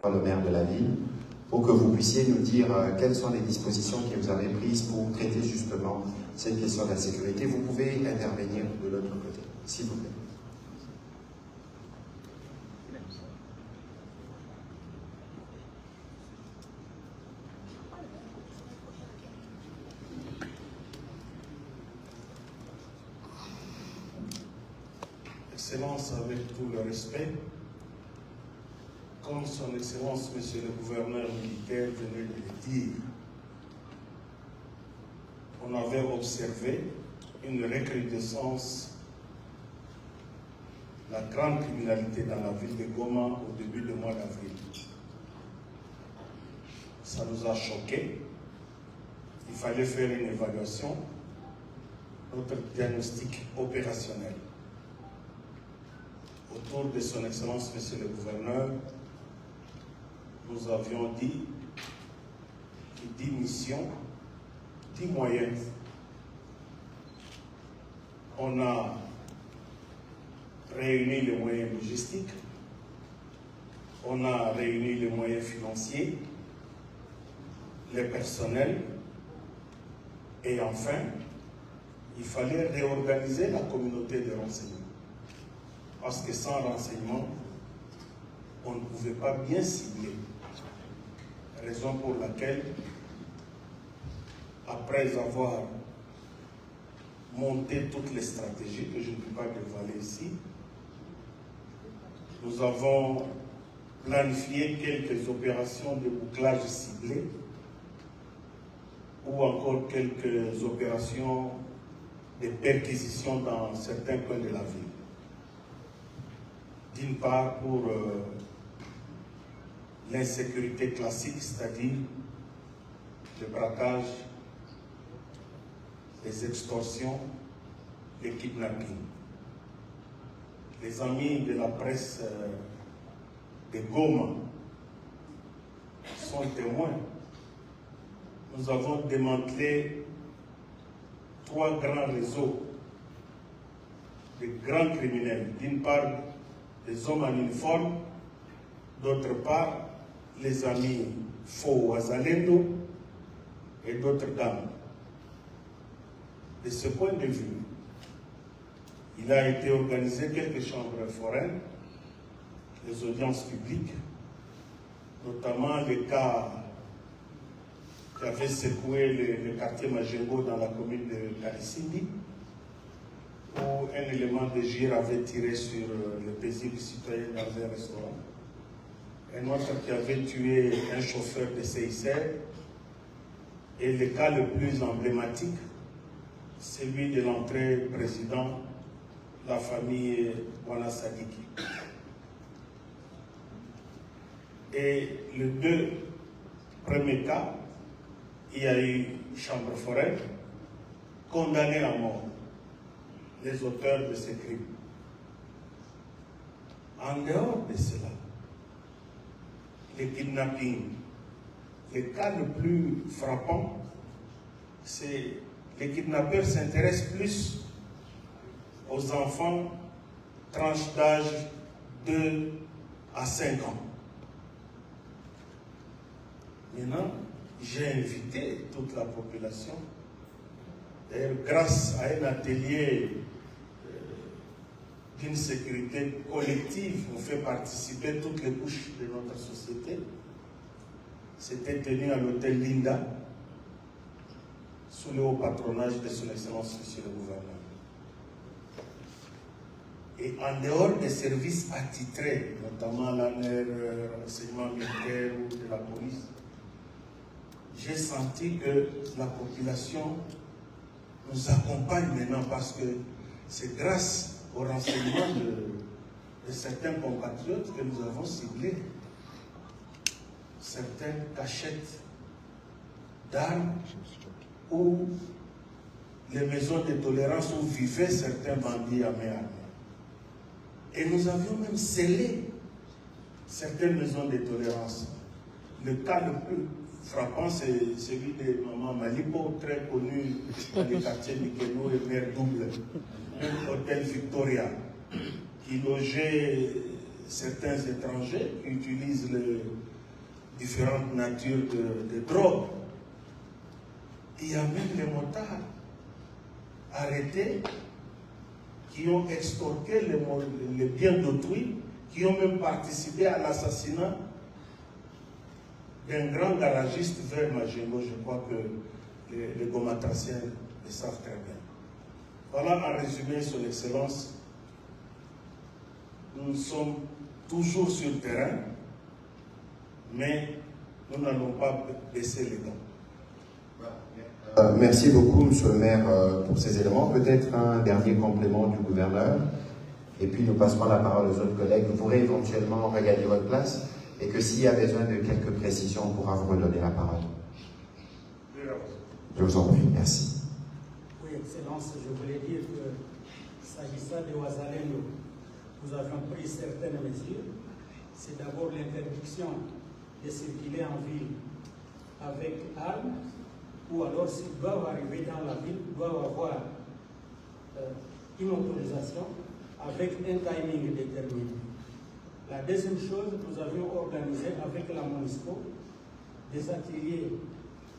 le maire de la ville, pour que vous puissiez nous dire quelles sont les dispositions que vous avez prises pour traiter justement cette question de la sécurité. Vous pouvez intervenir de l'autre côté, s'il vous plaît. Excellence, avec tout le respect, comme son Excellence, Monsieur le gouverneur militaire venait de le dire, on avait observé une recrudescence de la grande criminalité dans la ville de Goma au début du mois d'avril. Ça nous a choqués. Il fallait faire une évaluation, notre diagnostic opérationnel. Autour de son Excellence, Monsieur le gouverneur, nous avions dit que 10 missions, 10 moyens. On a réuni les moyens logistiques, on a réuni les moyens financiers, les personnels, et enfin, il fallait réorganiser la communauté de renseignement. Parce que sans renseignement, on ne pouvait pas bien cibler. Raison pour laquelle, après avoir monté toutes les stratégies que je ne peux pas dévoiler ici, nous avons planifié quelques opérations de bouclage ciblé ou encore quelques opérations de perquisition dans certains coins de la ville. D'une part pour l'insécurité classique, c'est-à-dire le braquage, les extorsions, les kidnappings. Les amis de la presse de Goma sont témoins. Nous avons démantelé 3 grands réseaux de grands criminels. D'une part, les hommes en uniforme, d'autre part, les amis faux Wazalendo et d'autres dames. De ce point de vue, il a été organisé quelques chambres foraines, les audiences publiques, notamment les cas qui avaient secoué le quartier Majengo dans la commune de Kalisindi, où un élément de GIR avait tiré sur le paisible citoyen dans un restaurant. Un autre qui avait tué un chauffeur de CICR. Et le cas le plus emblématique, celui de l'entrée président de la famille Wana Sadiki. Et les 2 premiers cas, il y a eu chambre foraine, condamné à mort les auteurs de ces crimes. En dehors de cela, les kidnappings, le cas le plus frappant, c'est les kidnappeurs s'intéressent plus aux enfants tranche d'âge 2 à 5 ans. Maintenant, j'ai invité toute la population. D'ailleurs, grâce à un atelier d'une sécurité collective, on fait participer toutes les couches de notre société. C'était tenu à l'hôtel Linda, sous le haut patronage de son Excellence, Monsieur le gouverneur. Et en dehors des services attitrés, notamment l'ANER, renseignement militaire ou de la police, j'ai senti que la population nous accompagne maintenant parce que c'est grâce au renseignement de certains compatriotes que nous avons ciblé certaines cachettes d'armes ou les maisons de tolérance où vivaient certains bandits à main armée. Et nous avions même scellé certaines maisons de tolérance. Le cas le plus frappant, c'est celui de Maman Malipo, très connu dans les quartiers Mikeno et Mère Double, un hôtel Victoria, qui logeait certains étrangers qui utilisent différentes natures de drogue. Il y a même les motards arrêtés qui ont extorqué les biens d'autrui, qui ont même participé à l'assassinat d'un grand garagiste vers Majengo. Je crois que les Gomatraciens le savent très bien. Voilà en résumé, Son Excellence. Nous sommes toujours sur le terrain, mais nous n'allons pas baisser les dents. Merci beaucoup, Monsieur le maire, pour ces éléments. Peut-être un dernier complément du gouverneur, et puis nous passerons la parole aux autres collègues. Vous pourrez éventuellement regagner votre place, et que s'il y a besoin de quelques précisions, on pourra vous redonner la parole. Je vous en prie, merci. Oui, Excellence, je voulais dire que, s'agissant de Ouazalendo, nous avions pris certaines mesures. C'est d'abord l'interdiction de circuler en ville avec armes, ou alors s'ils doivent arriver dans la ville, ils doivent avoir une autorisation avec un timing déterminé. La deuxième chose, nous avions organisé avec la MONUSCO des ateliers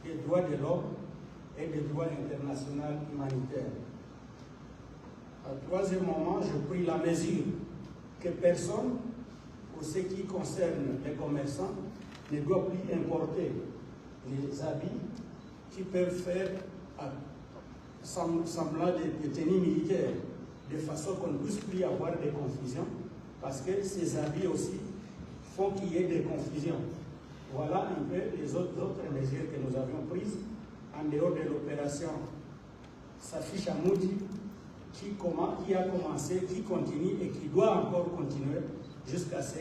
des droits de l'homme et des droits internationaux humanitaires. Au troisième moment, je pris la mesure que personne, pour ce qui concerne les commerçants, ne doit plus importer les habits qui peuvent faire semblant de tenues militaires, de façon qu'on ne puisse plus avoir de confusion, parce que ces habits aussi font qu'il y ait des confusions. Voilà un peu les autres mesures que nous avions prises en dehors de l'opération S'affiche à Moudi, qui a commencé, qui continue et qui doit encore continuer jusqu'à ce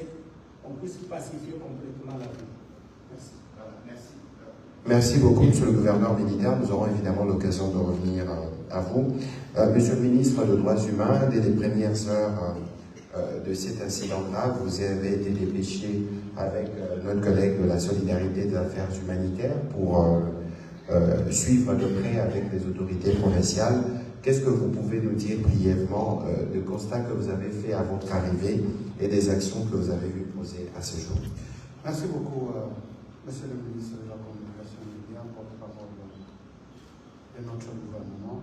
qu'on puisse pacifier complètement la ville. Merci. Merci. Merci beaucoup, Monsieur le gouverneur militaire. Nous aurons évidemment l'occasion de revenir à vous. Monsieur le ministre des Droits humains, dès les premières heures de cet incident grave, vous avez été dépêché avec notre collègue de la solidarité des affaires humanitaires pour suivre de près avec les autorités provinciales. Qu'est-ce que vous pouvez nous dire brièvement des constats que vous avez fait à votre arrivée et des actions que vous avez vues poser à ce jour? Merci beaucoup, Monsieur le ministre de la Communication et médias, porte-parole de notre gouvernement.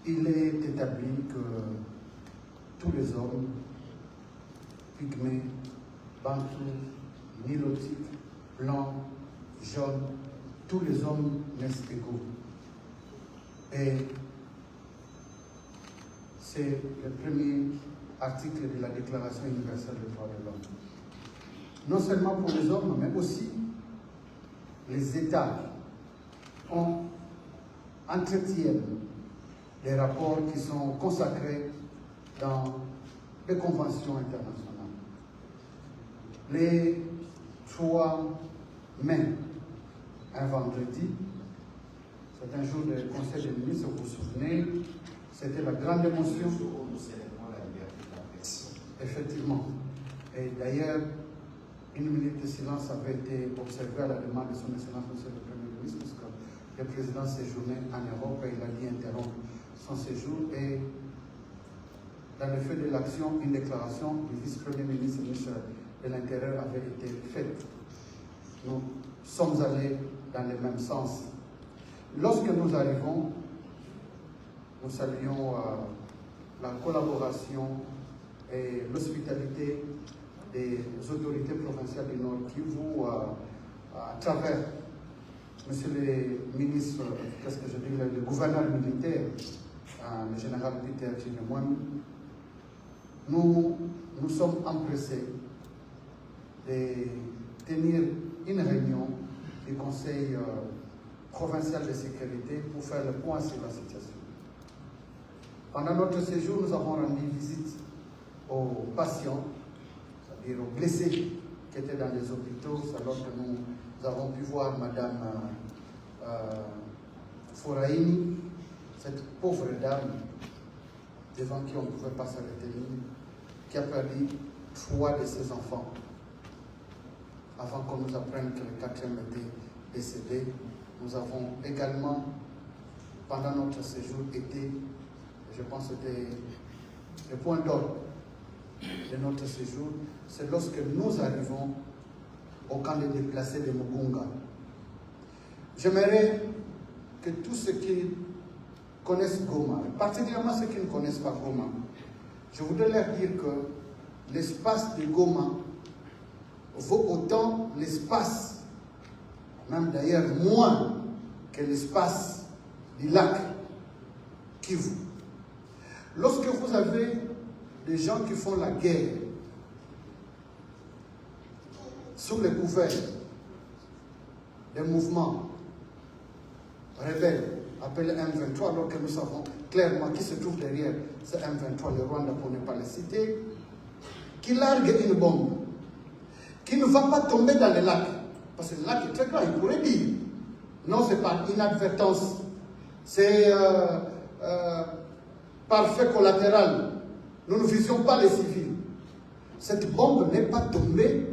Il est établi que tous les hommes, pygmées, bantous, nilotiques, blancs, jaunes, tous les hommes naissent égaux. Et c'est le premier article de la Déclaration universelle des droits de l'homme. Non seulement pour les hommes, mais aussi les États entretiennent des rapports qui sont consacrés dans les conventions internationales. Les 3 mai, un vendredi, c'est un jour de conseil des ministres, vous vous souvenez, c'était la grande émotion. Effectivement. Et d'ailleurs, une minute de silence avait été observée à la demande de son Excellence, Monsieur le Premier ministre, parce que le président séjournait en Europe et il a dit interrompre son séjour. Et dans le feu de l'action, une déclaration du vice-premier ministre de l'Intérieur avait été faite. Nous sommes allés dans le même sens. Lorsque nous arrivons, nous saluons la collaboration et l'hospitalité des autorités provinciales du Nord qui vous, à travers, Monsieur le ministre, qu'est-ce que je dis, le gouverneur militaire, le général Peter Chinemouane, nous sommes empressés de tenir une réunion du Conseil provincial de sécurité pour faire le point sur la situation. Pendant notre séjour, nous avons rendu visite aux patients, c'est-à-dire aux blessés qui étaient dans les hôpitaux, alors que nous avons pu voir Madame Fouraïni, cette pauvre dame devant qui on ne pouvait pas s'arrêter, qui a perdu 3 de ses enfants avant qu'on nous apprenne que le 4e était décédé. Nous avons également, pendant notre séjour, été, je pense que c'était le point d'ordre de notre séjour, c'est lorsque nous arrivons au camp des déplacés de Mugunga. J'aimerais que tous ceux qui connaissent Goma, particulièrement ceux qui ne connaissent pas Goma, je voudrais leur dire que l'espace de Goma vaut autant l'espace, même d'ailleurs moins que l'espace du lac Kivu. Lorsque vous avez des gens qui font la guerre sous le couvert des mouvements rebelles appelés M23, alors que nous savons clairement qui se trouve derrière ce M23, le Rwanda pour ne pas le citer, qui largue une bombe, qui ne va pas tomber dans le lac, parce que le lac est très grand, il pourrait dire, non, c'est pas inadvertance, c'est par fait collatéral, nous ne visions pas les civils. Cette bombe n'est pas tombée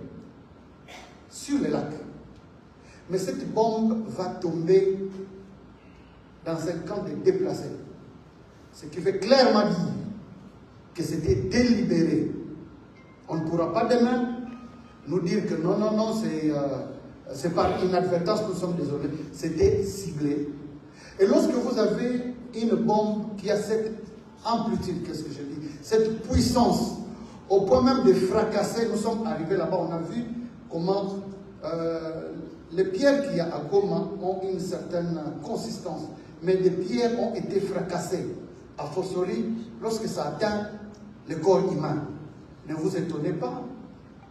sur le lac, mais cette bombe va tomber dans un camp de déplacés. Ce qui veut clairement dire que c'était délibéré. On ne pourra pas demain nous dire que non, non, non, c'est par inadvertance, nous sommes désolés. C'était ciblé. Et lorsque vous avez une bombe qui a cette amplitude, qu'est-ce que je dis, cette puissance, au point même de fracasser, nous sommes arrivés là-bas, on a vu comment les pierres qu'il y a à Goma ont une certaine consistance, mais des pierres ont été fracassées, a fortiori lorsque ça atteint le corps humain. Ne vous étonnez pas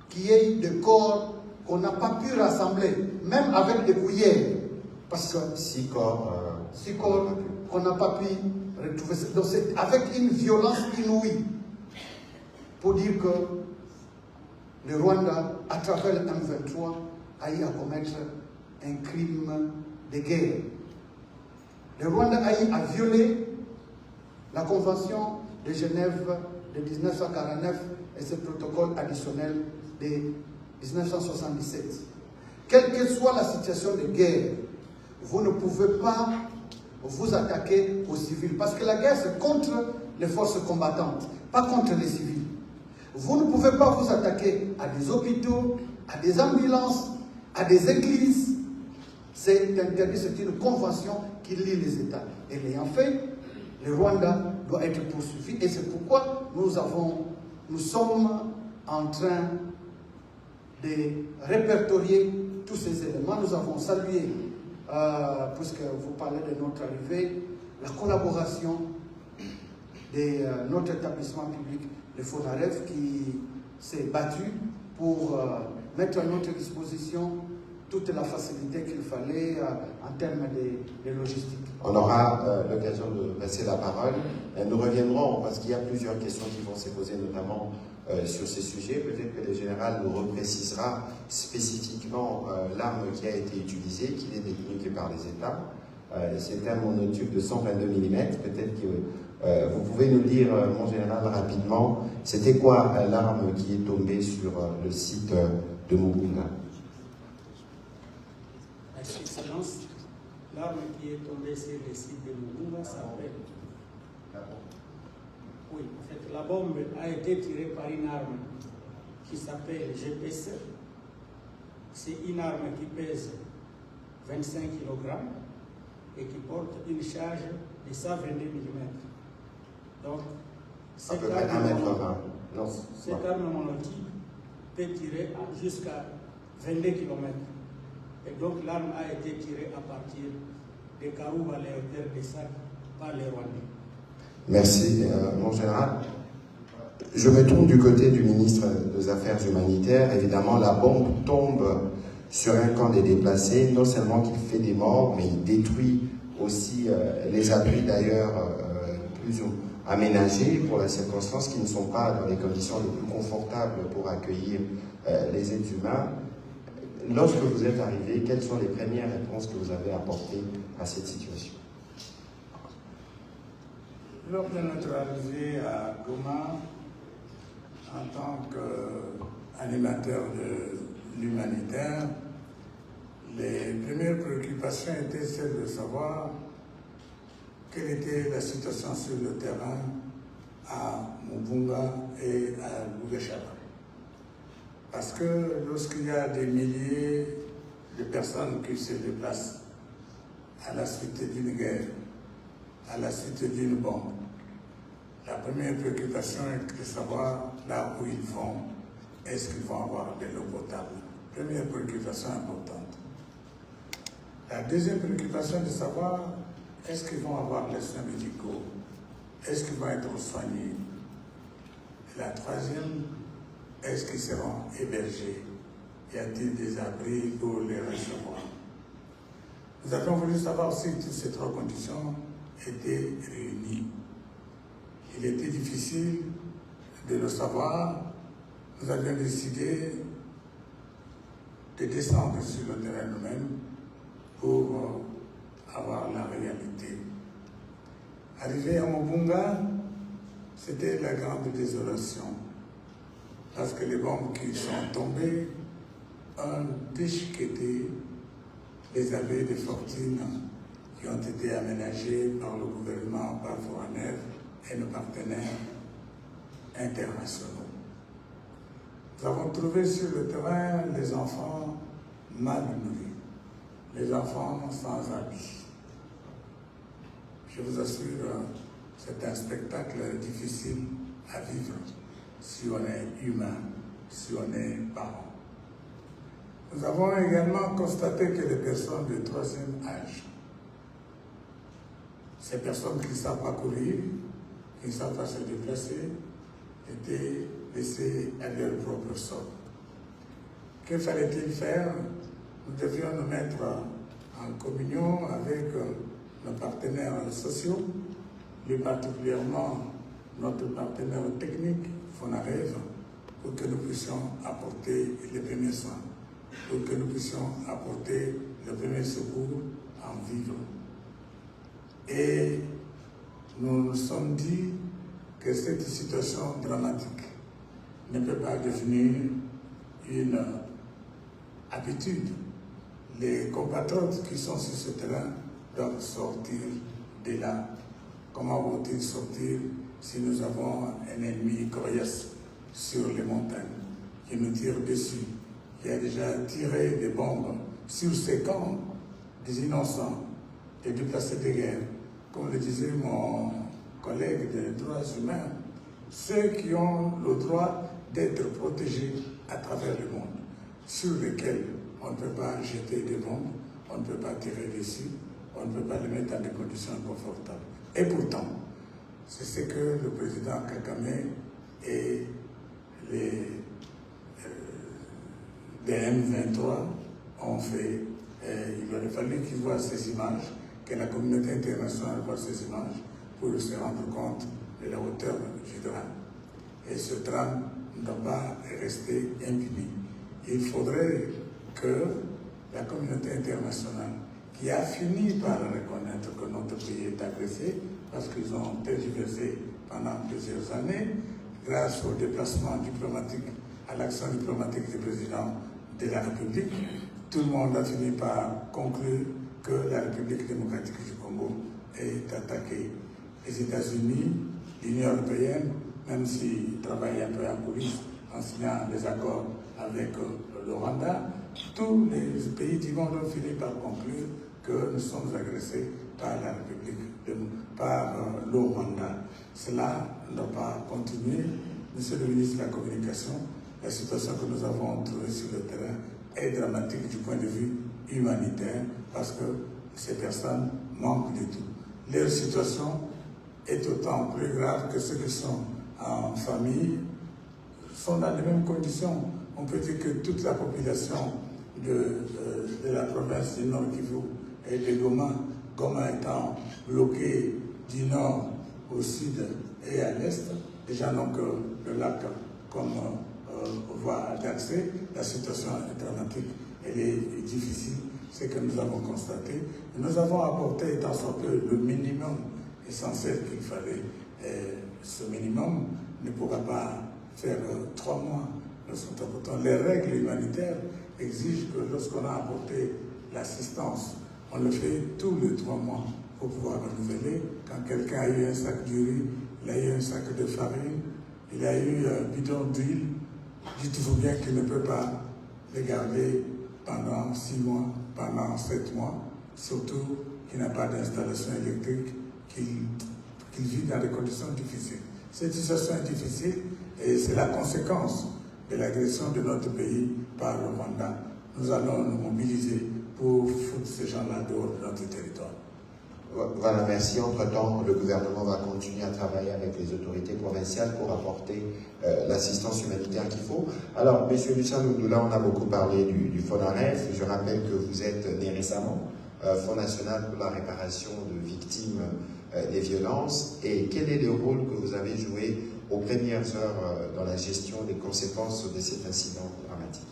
qu'il y ait des corps qu'on n'a pas pu rassembler, même avec des cuillères, parce que 6 corps qu'on n'a pas pu retrouver. Donc c'est avec une violence inouïe pour dire que le Rwanda, à travers le M23, a eu à commettre un crime de guerre. Le Rwanda a eu à violer la Convention de Genève de 1949 et ce protocole additionnel de 1977. Quelle que soit la situation de guerre, vous ne pouvez pas vous attaquer aux civils. Parce que la guerre, c'est contre les forces combattantes, pas contre les civils. Vous ne pouvez pas vous attaquer à des hôpitaux, à des ambulances, à des églises. C'est interdit, c'est une convention qui lie les États. Et l'ayant fait, le Rwanda doit être poursuivi. Et c'est pourquoi nous sommes en train de répertorier tous ces éléments. Nous avons salué, puisque vous parlez de notre arrivée, la collaboration de notre établissement public, le FONAREF, qui s'est battu pour mettre à notre disposition toute la facilité qu'il fallait en termes de logistique. On aura l'occasion de passer la parole. Nous reviendrons parce qu'il y a plusieurs questions qui vont se poser, notamment sur ces sujets. Peut-être que le général nous reprécisera spécifiquement l'arme qui a été utilisée, qui n'est détenue que par les États. C'est un monotube de 122 mm. Peut-être que vous pouvez nous dire, mon général, rapidement, c'était quoi l'arme qui est tombée sur le site de Mugunga? Excellence, l'arme qui est tombée sur le site de Mugunga s'appelle... Oui, en fait, la bombe a été tirée par une arme qui s'appelle GP7. C'est une arme qui pèse 25 kg et qui porte une charge de 122 mm. Donc, cette arme monotype peut tirer jusqu'à 22 km. Et donc l'arme a été tirée à partir de Karouba, les hauteurs de Sac, par les Rwandais. Merci, mon général. Je me tourne du côté du ministre des Affaires humanitaires. Évidemment, la bombe tombe sur un camp des déplacés. Non seulement qu'il fait des morts, mais il détruit aussi les abris d'ailleurs plus aménagés pour la circonstance, qui ne sont pas dans les conditions les plus confortables pour accueillir les êtres humains. Lorsque vous êtes arrivé, quelles sont les premières réponses que vous avez apportées à cette situation? Lors de notre arrivée à Goma, en tant qu'animateur de l'humanitaire, les premières préoccupations étaient celles de savoir quelle était la situation sur le terrain à Mugunga et à Lugashaba. Parce que lorsqu'il y a des milliers de personnes qui se déplacent à la suite d'une guerre, à la suite d'une bombe, la première préoccupation est de savoir là où ils vont, est-ce qu'ils vont avoir de l'eau potable. Première préoccupation importante. La deuxième préoccupation est de savoir est-ce qu'ils vont avoir les soins médicaux, est-ce qu'ils vont être soignés. Et la troisième, est-ce qu'ils seront hébergés? Y a-t-il des abris pour les recevoir? Nous avons voulu savoir si toutes ces trois conditions étaient réunies. Il était difficile de le savoir. Nous avions décidé de descendre sur le terrain nous-mêmes pour avoir la réalité. Arrivé à Mobunga, c'était la grande désolation. Parce que les bombes qui sont tombées ont déchiqueté les allées de fortune qui ont été aménagées par le gouvernement, par Fournev et nos partenaires internationaux. Nous avons trouvé sur le terrain les enfants mal nourris, les enfants sans habits. Je vous assure, c'est un spectacle difficile à vivre si on est humain, si on est parent. Nous avons également constaté que les personnes de troisième âge, ces personnes qui ne savent pas courir, qui ne savent pas se déplacer, étaient laissées à leur propre sort. Que fallait-il faire? Nous devions nous mettre en communion avec nos partenaires sociaux, plus particulièrement notre partenaire technique, FONAREV, pour que nous puissions apporter les premiers soins, pour que nous puissions apporter le premier secours en vivre. Et nous nous sommes dit que cette situation dramatique ne peut pas devenir une habitude. Les compatriotes qui sont sur ce terrain doivent sortir de là. Comment vont-ils sortir si nous avons un ennemi coriace sur les montagnes qui nous tire dessus, qui a déjà tiré des bombes sur ces camps des innocents, des déplacés de guerre? Comme le disait mon collègue des droits humains, ceux qui ont le droit d'être protégés à travers le monde, sur lesquels on ne peut pas jeter des bombes, on ne peut pas tirer dessus, on ne peut pas les mettre dans des conditions confortables. Et pourtant, c'est ce que le président Kagame et les M23 ont fait. Il aurait fallu qu'ils voient ces images, que la communauté internationale voit ces images pour se rendre compte de la hauteur du drame. Et ce drame ne doit pas rester impuni. Il faudrait que la communauté internationale, qui a fini par reconnaître que notre pays est agressé, parce qu'ils ont tergiversé pendant plusieurs années, grâce au déplacement diplomatique, à l'action diplomatique du président de la République, tout le monde a fini par conclure que la République démocratique du Congo est attaquée. Les États-Unis, l'Union européenne, même s'ils travaillent un peu en coulisses en signant des accords avec le Rwanda, tous les pays du monde ont fini par conclure que nous sommes agressés par la République, par le Rwanda. Cela ne doit pas continuer. Monsieur le ministre de la Communication, la situation que nous avons trouvée sur le terrain est dramatique du point de vue humanitaire parce que ces personnes manquent de tout. Leur situation est autant plus grave que ceux qui sont en famille, sont dans les mêmes conditions. On peut dire que toute la population de la province du Nord Kivu et de Goma, Goma étant bloquée du nord au sud et à l'est, les gens n'ont que le lac comme voie d'accès. La situation est dramatique, elle est difficile, c'est que nous avons constaté. Nous avons apporté tant soit peu le minimum essentiel qu'il fallait. Ce minimum ne pourra pas faire 3 mois. Les règles humanitaires exigent que lorsqu'on a apporté l'assistance, on le fait tous les 3 mois pour pouvoir renouveler. Quand quelqu'un a eu un sac de riz, il a eu un sac de farine, il a eu un bidon d'huile, dites-vous bien qu'il ne peut pas les garder pendant 6 mois, pendant 7 mois, surtout qu'il n'a pas d'installation électrique, qu'il vit dans des conditions difficiles. Cette situation est difficile et c'est la conséquence de l'agression de notre pays par le Rwanda. Nous allons nous mobiliser pour foutre ces gens-là dehors de notre territoire. Voilà, merci. Entre-temps, le gouvernement va continuer à travailler avec les autorités provinciales pour apporter l'assistance humanitaire qu'il faut. Alors, M. Lucien Ndoula, on a beaucoup parlé du FONAREF. Je rappelle que vous êtes né récemment, Fonds national pour la réparation de victimes des violences. Et quel est le rôle que vous avez joué aux premières heures dans la gestion des conséquences de cet incident dramatique?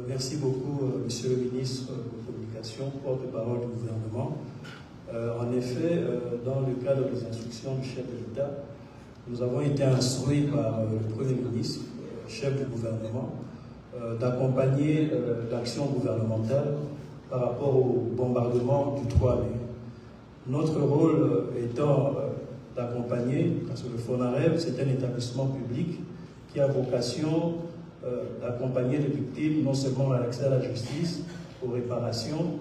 Merci beaucoup, Monsieur le ministre de Communication, porte-parole du gouvernement. En effet, dans le cadre des instructions du chef de l'État, nous avons été instruits par le Premier ministre, chef du gouvernement, d'accompagner l'action gouvernementale par rapport au bombardement du 3 mai. Notre rôle étant d'accompagner, parce que le FONAREV, c'est un établissement public qui a vocation d'accompagner les victimes, non seulement à l'accès à la justice, aux réparations,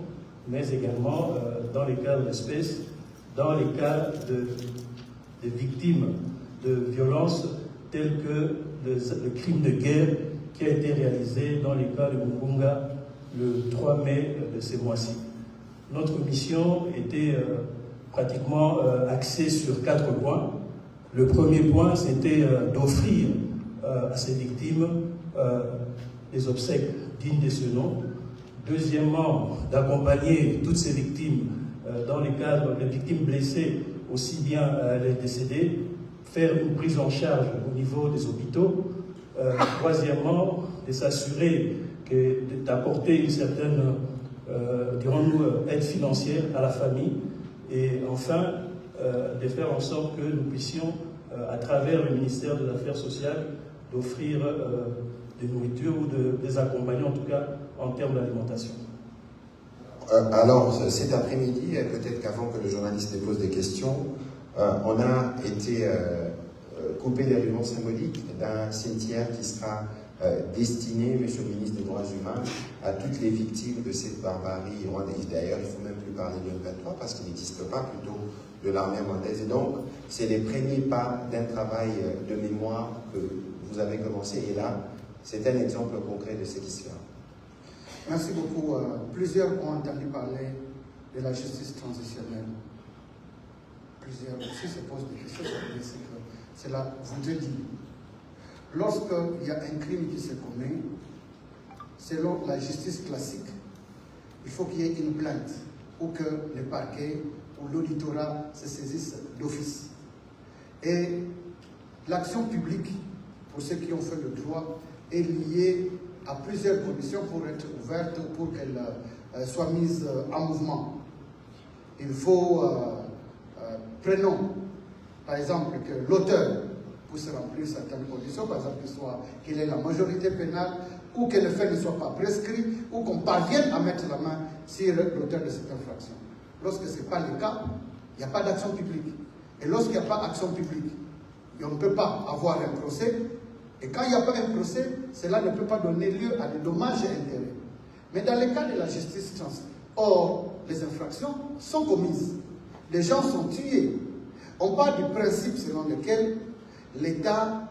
mais également dans les cas d'espèces, dans les cas de victimes de violences telles que le crime de guerre qui a été réalisé dans les cas de Mugunga le 3 mai de ce mois-ci. Notre mission était pratiquement axée sur 4 points. Le premier point, c'était d'offrir à ces victimes des obsèques dignes de ce nom. Deuxièmement, d'accompagner toutes ces victimes dans les cadres des victimes blessées, aussi bien les décédés, faire une prise en charge au niveau des hôpitaux. Troisièmement, de s'assurer d'apporter une certaine, dirons-nous, aide financière à la famille. Et enfin, de faire en sorte que nous puissions, à travers le ministère des Affaires sociales, d'offrir des nourritures ou des accompagner, en tout cas, en termes d'alimentation. Alors, cet après-midi, peut-être qu'avant que le journaliste pose des questions, on a été coupé des rubans symboliques d'un cimetière qui sera destiné, Monsieur le ministre des Droits Humains, à toutes les victimes de cette barbarie rwandaise. D'ailleurs, il ne faut même plus parler de M23 parce qu'il n'existe pas, plutôt de l'armée rwandaise. Et donc, c'est les premiers pas d'un travail de mémoire que vous avez commencé. Et là, c'est un exemple concret de ce qui se fait. Merci beaucoup. Plusieurs ont entendu parler de la justice transitionnelle. Plusieurs aussi se posent des questions. Cela voudrait dire, lorsqu'il y a un crime qui se commet, selon la justice classique, il faut qu'il y ait une plainte ou que le parquet ou l'auditorat se saisissent d'office. Et l'action publique, pour ceux qui ont fait le droit, est liée à plusieurs conditions pour être ouverte ou pour qu'elle soit mise en mouvement. Il faut, prenons par exemple que l'auteur puisse remplir certaines conditions, par exemple qu'il ait la majorité pénale, ou que le fait ne soit pas prescrit, ou qu'on parvienne à mettre la main sur l'auteur de cette infraction. Lorsque ce n'est pas le cas, il n'y a pas d'action publique. Et lorsqu'il n'y a pas d'action publique, on ne peut pas avoir un procès. Et quand il n'y a pas un procès, cela ne peut pas donner lieu à des dommages et intérêts. Mais dans le cas de la justice transitionnelle, or, les infractions sont commises. Les gens sont tués. On parle du principe selon lequel l'État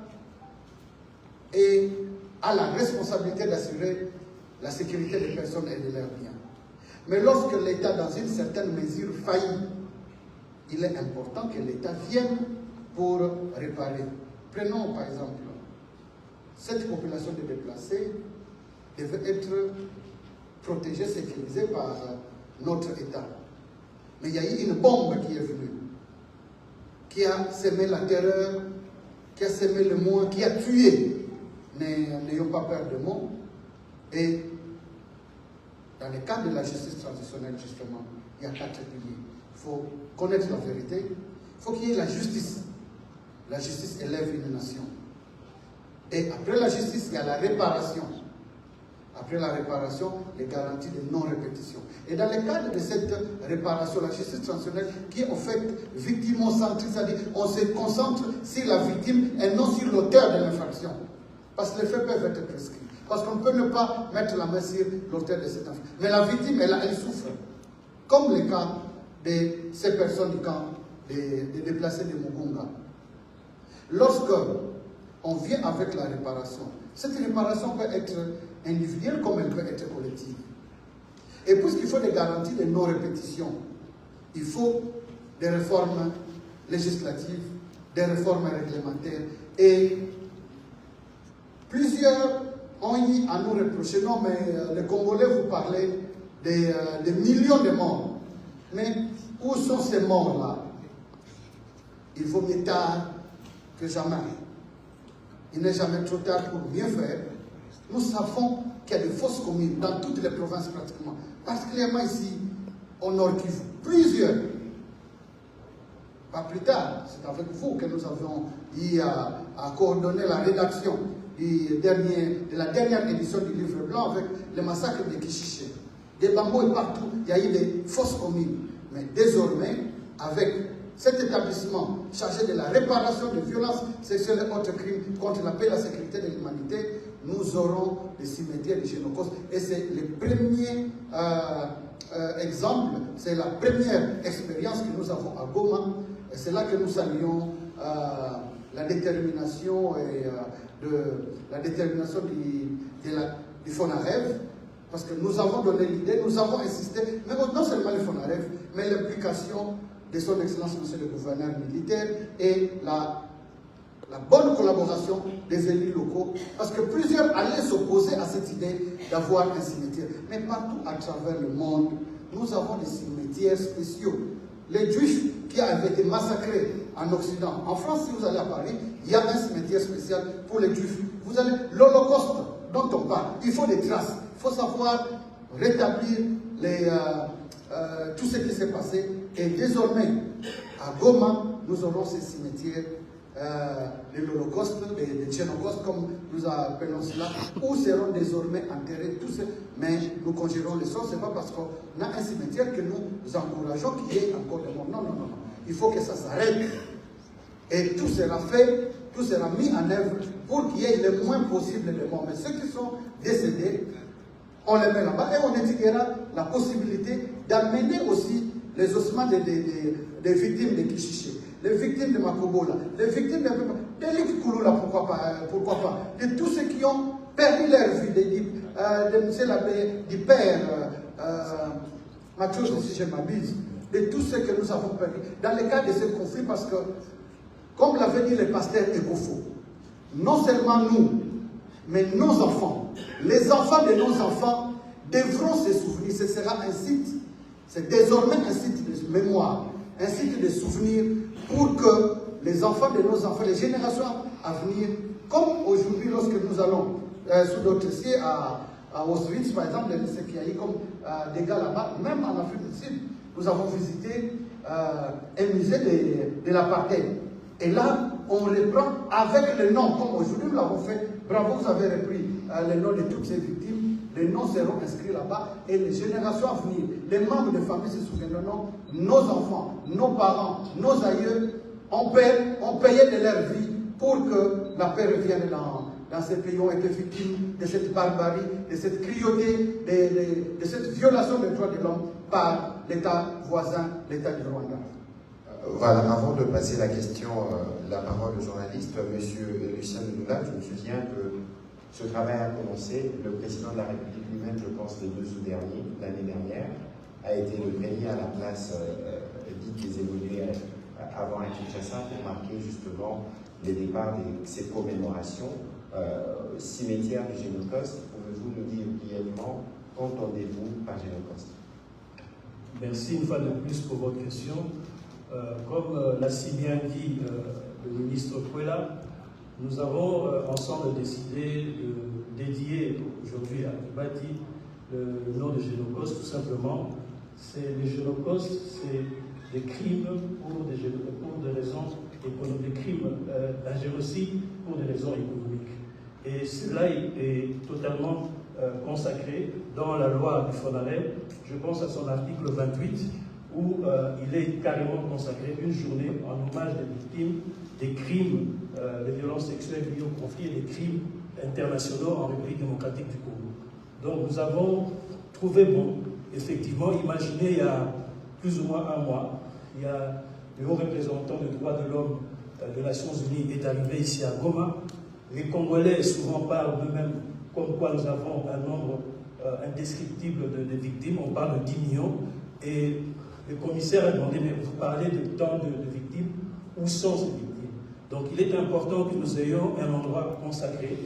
a la responsabilité d'assurer la sécurité des personnes et de leurs biens. Mais lorsque l'État, dans une certaine mesure, faillit, il est important que l'État vienne pour réparer. Prenons par exemple, cette population de déplacés devait être protégée, sécurisée par notre État. Mais il y a eu une bombe qui est venue, qui a semé la terreur, qui a semé le moins, qui a tué. N'ayons pas peur de mots. Et dans le cadre de la justice transitionnelle, justement, il y a 4 piliers. Il faut connaître la vérité. Il faut qu'il y ait la justice. La justice élève une nation. Et après la justice, il y a la réparation. Après la réparation, les garanties de non-répétition. Et dans le cadre de cette réparation, la justice transitionnelle qui est en fait victimo-centrique, c'est-à-dire on se concentre sur la victime et non sur l'auteur de l'infraction. Parce que les faits peuvent être prescrits. Parce qu'on peut ne pas mettre la main sur l'auteur de cette infraction. Mais la victime, elle souffre. Comme le cas de ces personnes du camp des déplacés de Mugunga. Lorsque on vient avec la réparation, cette réparation peut être individuelle comme elle peut être collective. Et puisqu'il faut des garanties de non-répétition, il faut des réformes législatives, des réformes réglementaires. Et plusieurs ont eu à nous reprocher, non mais les Congolais vous parlez des millions de morts. Mais où sont ces morts-là? Il vaut mieux tard que jamais. Il n'est jamais trop tard pour bien faire. Nous savons qu'il y a des fosses communes dans toutes les provinces pratiquement, particulièrement ici au Nord Kivu. Plusieurs. Pas plus tard, c'est avec vous que nous avons eu à coordonner la rédaction de la dernière édition du livre blanc avec le massacre de Kishiché. Des bambous et partout, il y a eu des fosses communes. Mais désormais, avec cet établissement chargé de la réparation de violences sexuelles et autres crimes contre la paix et la sécurité de l'humanité, nous aurons des cimetières de Génocos. Et c'est le premier exemple, c'est la première expérience que nous avons à Goma. Et c'est là que nous saluons la détermination du FONAREV, parce que nous avons donné l'idée, nous avons insisté, mais non seulement le FONAREV, mais l'implication de son Excellence Monsieur le Gouverneur militaire et la bonne collaboration des élus locaux, parce que plusieurs allaient s'opposer à cette idée d'avoir un cimetière. Mais partout à travers le monde, nous avons des cimetières spéciaux. Les Juifs qui avaient été massacrés en Occident. En France, si vous allez à Paris, il y a un cimetière spécial pour les Juifs. Vous allez, l'Holocauste dont on parle, il faut des traces. Il faut savoir rétablir tout ce qui s'est passé. Et désormais, à Goma, nous aurons ces cimetières de l'Holocauste, de Tchénocauste, comme nous appelons cela, où seront désormais enterrés tous ceux. Mais nous conjurons le sang, ce n'est pas parce qu'on a un cimetière que nous encourageons qu'il y ait encore des morts. Non, non, non. Il faut que ça s'arrête. Et tout sera fait, tout sera mis en œuvre pour qu'il y ait le moins possible de morts. Mais ceux qui sont décédés, on les met là-bas et on étudiera la possibilité d'amener aussi les ossements des victimes de Kishiché, les victimes de Makobola, les victimes de Likikulula, pourquoi pas, de tous ceux qui ont perdu leur vie, de M. l'abbé, du père Mathieu, si je m'abuse, de tous ceux que nous avons perdu dans le cadre de ce conflit, parce que, comme l'avait dit le pasteur Ekofo, non seulement nous, mais nos enfants, les enfants de nos enfants devront se souvenir. Ce sera un site, c'est désormais un site de mémoire, un site de souvenir pour que les enfants de nos enfants, les générations à venir, comme aujourd'hui lorsque nous allons sous d'autres cieux à Auschwitz, par exemple, ce qu'il y a eu comme dégâts là-bas, même en Afrique du Sud, nous avons visité un musée de l'apartheid. Et là, on reprend avec le nom, comme aujourd'hui nous l'avons fait. Bravo, vous avez repris les noms de toutes ces victimes. Les noms seront inscrits là-bas et les générations à venir, les membres de famille se souviendront. Nos enfants, nos parents, nos aïeux ont payé de leur vie pour que la paix revienne dans ces pays, ont été victimes de cette barbarie, de cette cruauté, de cette violation des droits de l'homme par l'État voisin, l'État du Rwanda. Voilà, avant de passer la parole au journaliste, M. Lucien Ndoula, je me souviens que ce travail a commencé. Le président de la République lui-même, je pense, le 2 août dernier, l'année dernière, a été le premier à la place dite des évolués avant à Kinshasa pour marquer justement les départs de ces commémorations. Cimetière du Génocauste, pouvez-vous nous dire brièvement qu'entendez-vous par Génocauste? Merci une fois de plus pour votre question. Comme l'a si bien dit le ministre Kwela, nous avons ensemble décidé de dédier aujourd'hui à Kibati le nom de Génocauste, tout simplement. Le Génocauste, c'est des crimes pour des raisons économiques, des crimes, un génocide pour des raisons économiques. Et cela est totalement consacré dans la loi du FONAREB. Je pense à son article 28, où il est carrément consacré une journée en hommage des victimes des crimes de violences sexuelles liées au conflit et des crimes internationaux en République démocratique du Congo. Donc nous avons trouvé bon, effectivement, imaginez il y a plus ou moins un mois, il y a le haut représentant des droits de l'homme des Nations Unies est arrivé ici à Goma. Les Congolais souvent parlent d'eux-mêmes comme quoi nous avons un nombre indescriptible de victimes, on parle de 10 millions, et le commissaire a demandé, mais vous parlez de tant de victimes, où sont ces victimes? Donc il est important que nous ayons un endroit consacré,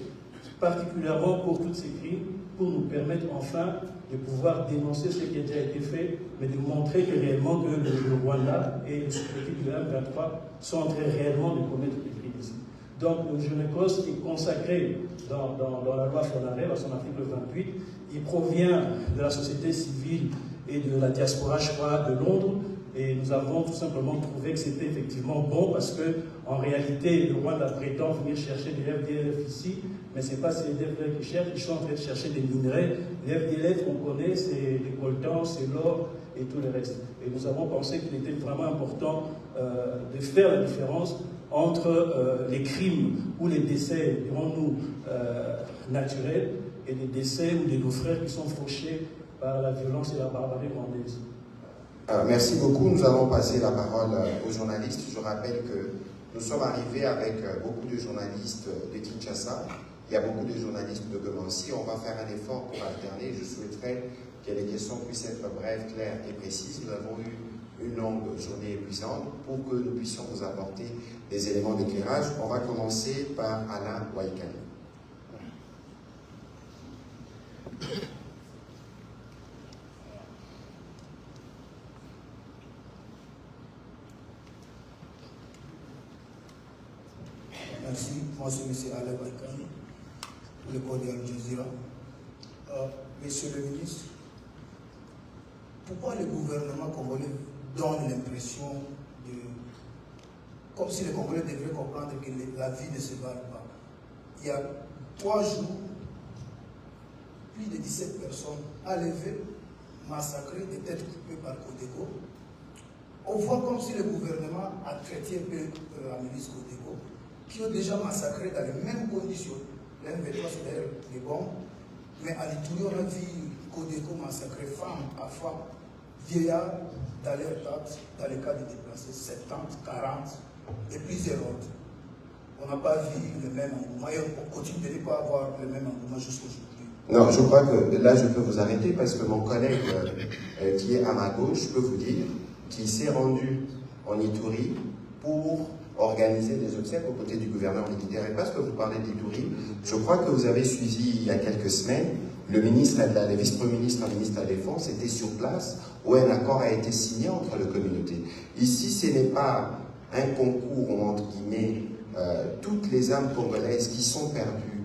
particulièrement pour tous ces crimes, pour nous permettre enfin de pouvoir dénoncer ce qui a déjà été fait, mais de montrer que réellement que le Rwanda et le sous-préfet du M23 sont en train réellement de commettre des crimes ici. Donc le Genecos est consacré dans la loi FONAREB à son article 28. Il provient de la société civile et de la diaspora, je crois, de Londres. Et nous avons tout simplement trouvé que c'était effectivement bon parce que, en réalité, le Rwanda prétend venir chercher des FDLF ici, mais ce n'est pas ces FDLF qui cherchent, ils sont en train de chercher des minerais. Les FDLF qu'on connaît, c'est les coltans, c'est l'or et tout le reste. Et nous avons pensé qu'il était vraiment important de faire la différence entre les crimes ou les décès, dirons-nous, naturels, et les décès ou de nos frères qui sont fauchés par la violence et la barbarie rwandaise. Merci beaucoup. Nous allons passer la parole aux journalistes. Je rappelle que nous sommes arrivés avec beaucoup de journalistes de Kinshasa. Il y a beaucoup de journalistes de Gomansi. On va faire un effort pour alterner. Je souhaiterais que les questions puissent être brèves, claires et précises. Nous avons eu une longue journée épuisante pour que nous puissions vous apporter des éléments d'éclairage. On va commencer par Alain Waikani. Merci. Moi, c'est M. Alain Waikani, le code Al Jazeera. Monsieur le ministre, pourquoi le gouvernement congolais donne l'impression de... comme si les Congolais devraient comprendre que la vie ne se barre pas? Il y a 3 jours, plus de 17 personnes enlevées, massacrées, des têtes coupées par Codeco. On voit comme si le gouvernement a traité un peu la milice Codeco, qui ont déjà massacré dans les mêmes conditions. L'M23, c'est d'ailleurs les bombes. Mais à l'Itourie, on a vu Codeco massacrer femme à femme, vieillards dans leur tête, dans les cas de déplacés, 70, 40 et plusieurs autres. On n'a pas vu le même engouement et on continue de ne pas avoir le même engouement jusqu'aujourd'hui. Non, je crois que là, je peux vous arrêter parce que mon collègue qui est à ma gauche peut vous dire qu'il s'est rendu en Itourie pour organiser des obsèques aux côtés du gouverneur militaire. Et parce que vous parlez d'Itourie, je crois que vous avez suivi il y a quelques semaines, le vice-premier ministre, le ministre de la Défense était sur place où un accord a été signé entre les communautés. Ici, ce n'est pas un concours où, entre guillemets, toutes les âmes congolaises qui sont perdues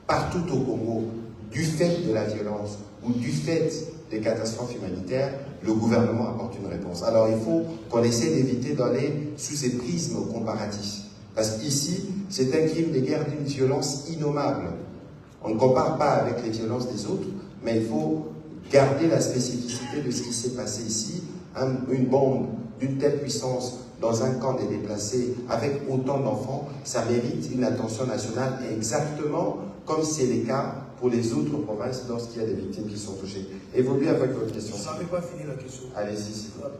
partout au Congo du fait de la violence ou du fait des catastrophes humanitaires, le gouvernement apporte une réponse. Alors il faut qu'on essaie d'éviter d'aller sous ces prismes comparatifs. Parce qu'ici, c'est un crime de guerre d'une violence innommable. On ne compare pas avec les violences des autres, mais il faut garder la spécificité de ce qui s'est passé ici. Une bombe d'une telle puissance dans un camp des déplacés avec autant d'enfants, ça mérite une attention nationale exactement comme c'est le cas pour les autres provinces lorsqu'il y a des victimes qui sont touchées. Évoluez avec votre question. Je n'avais pas fini la question. Allez-y, s'il vous plaît.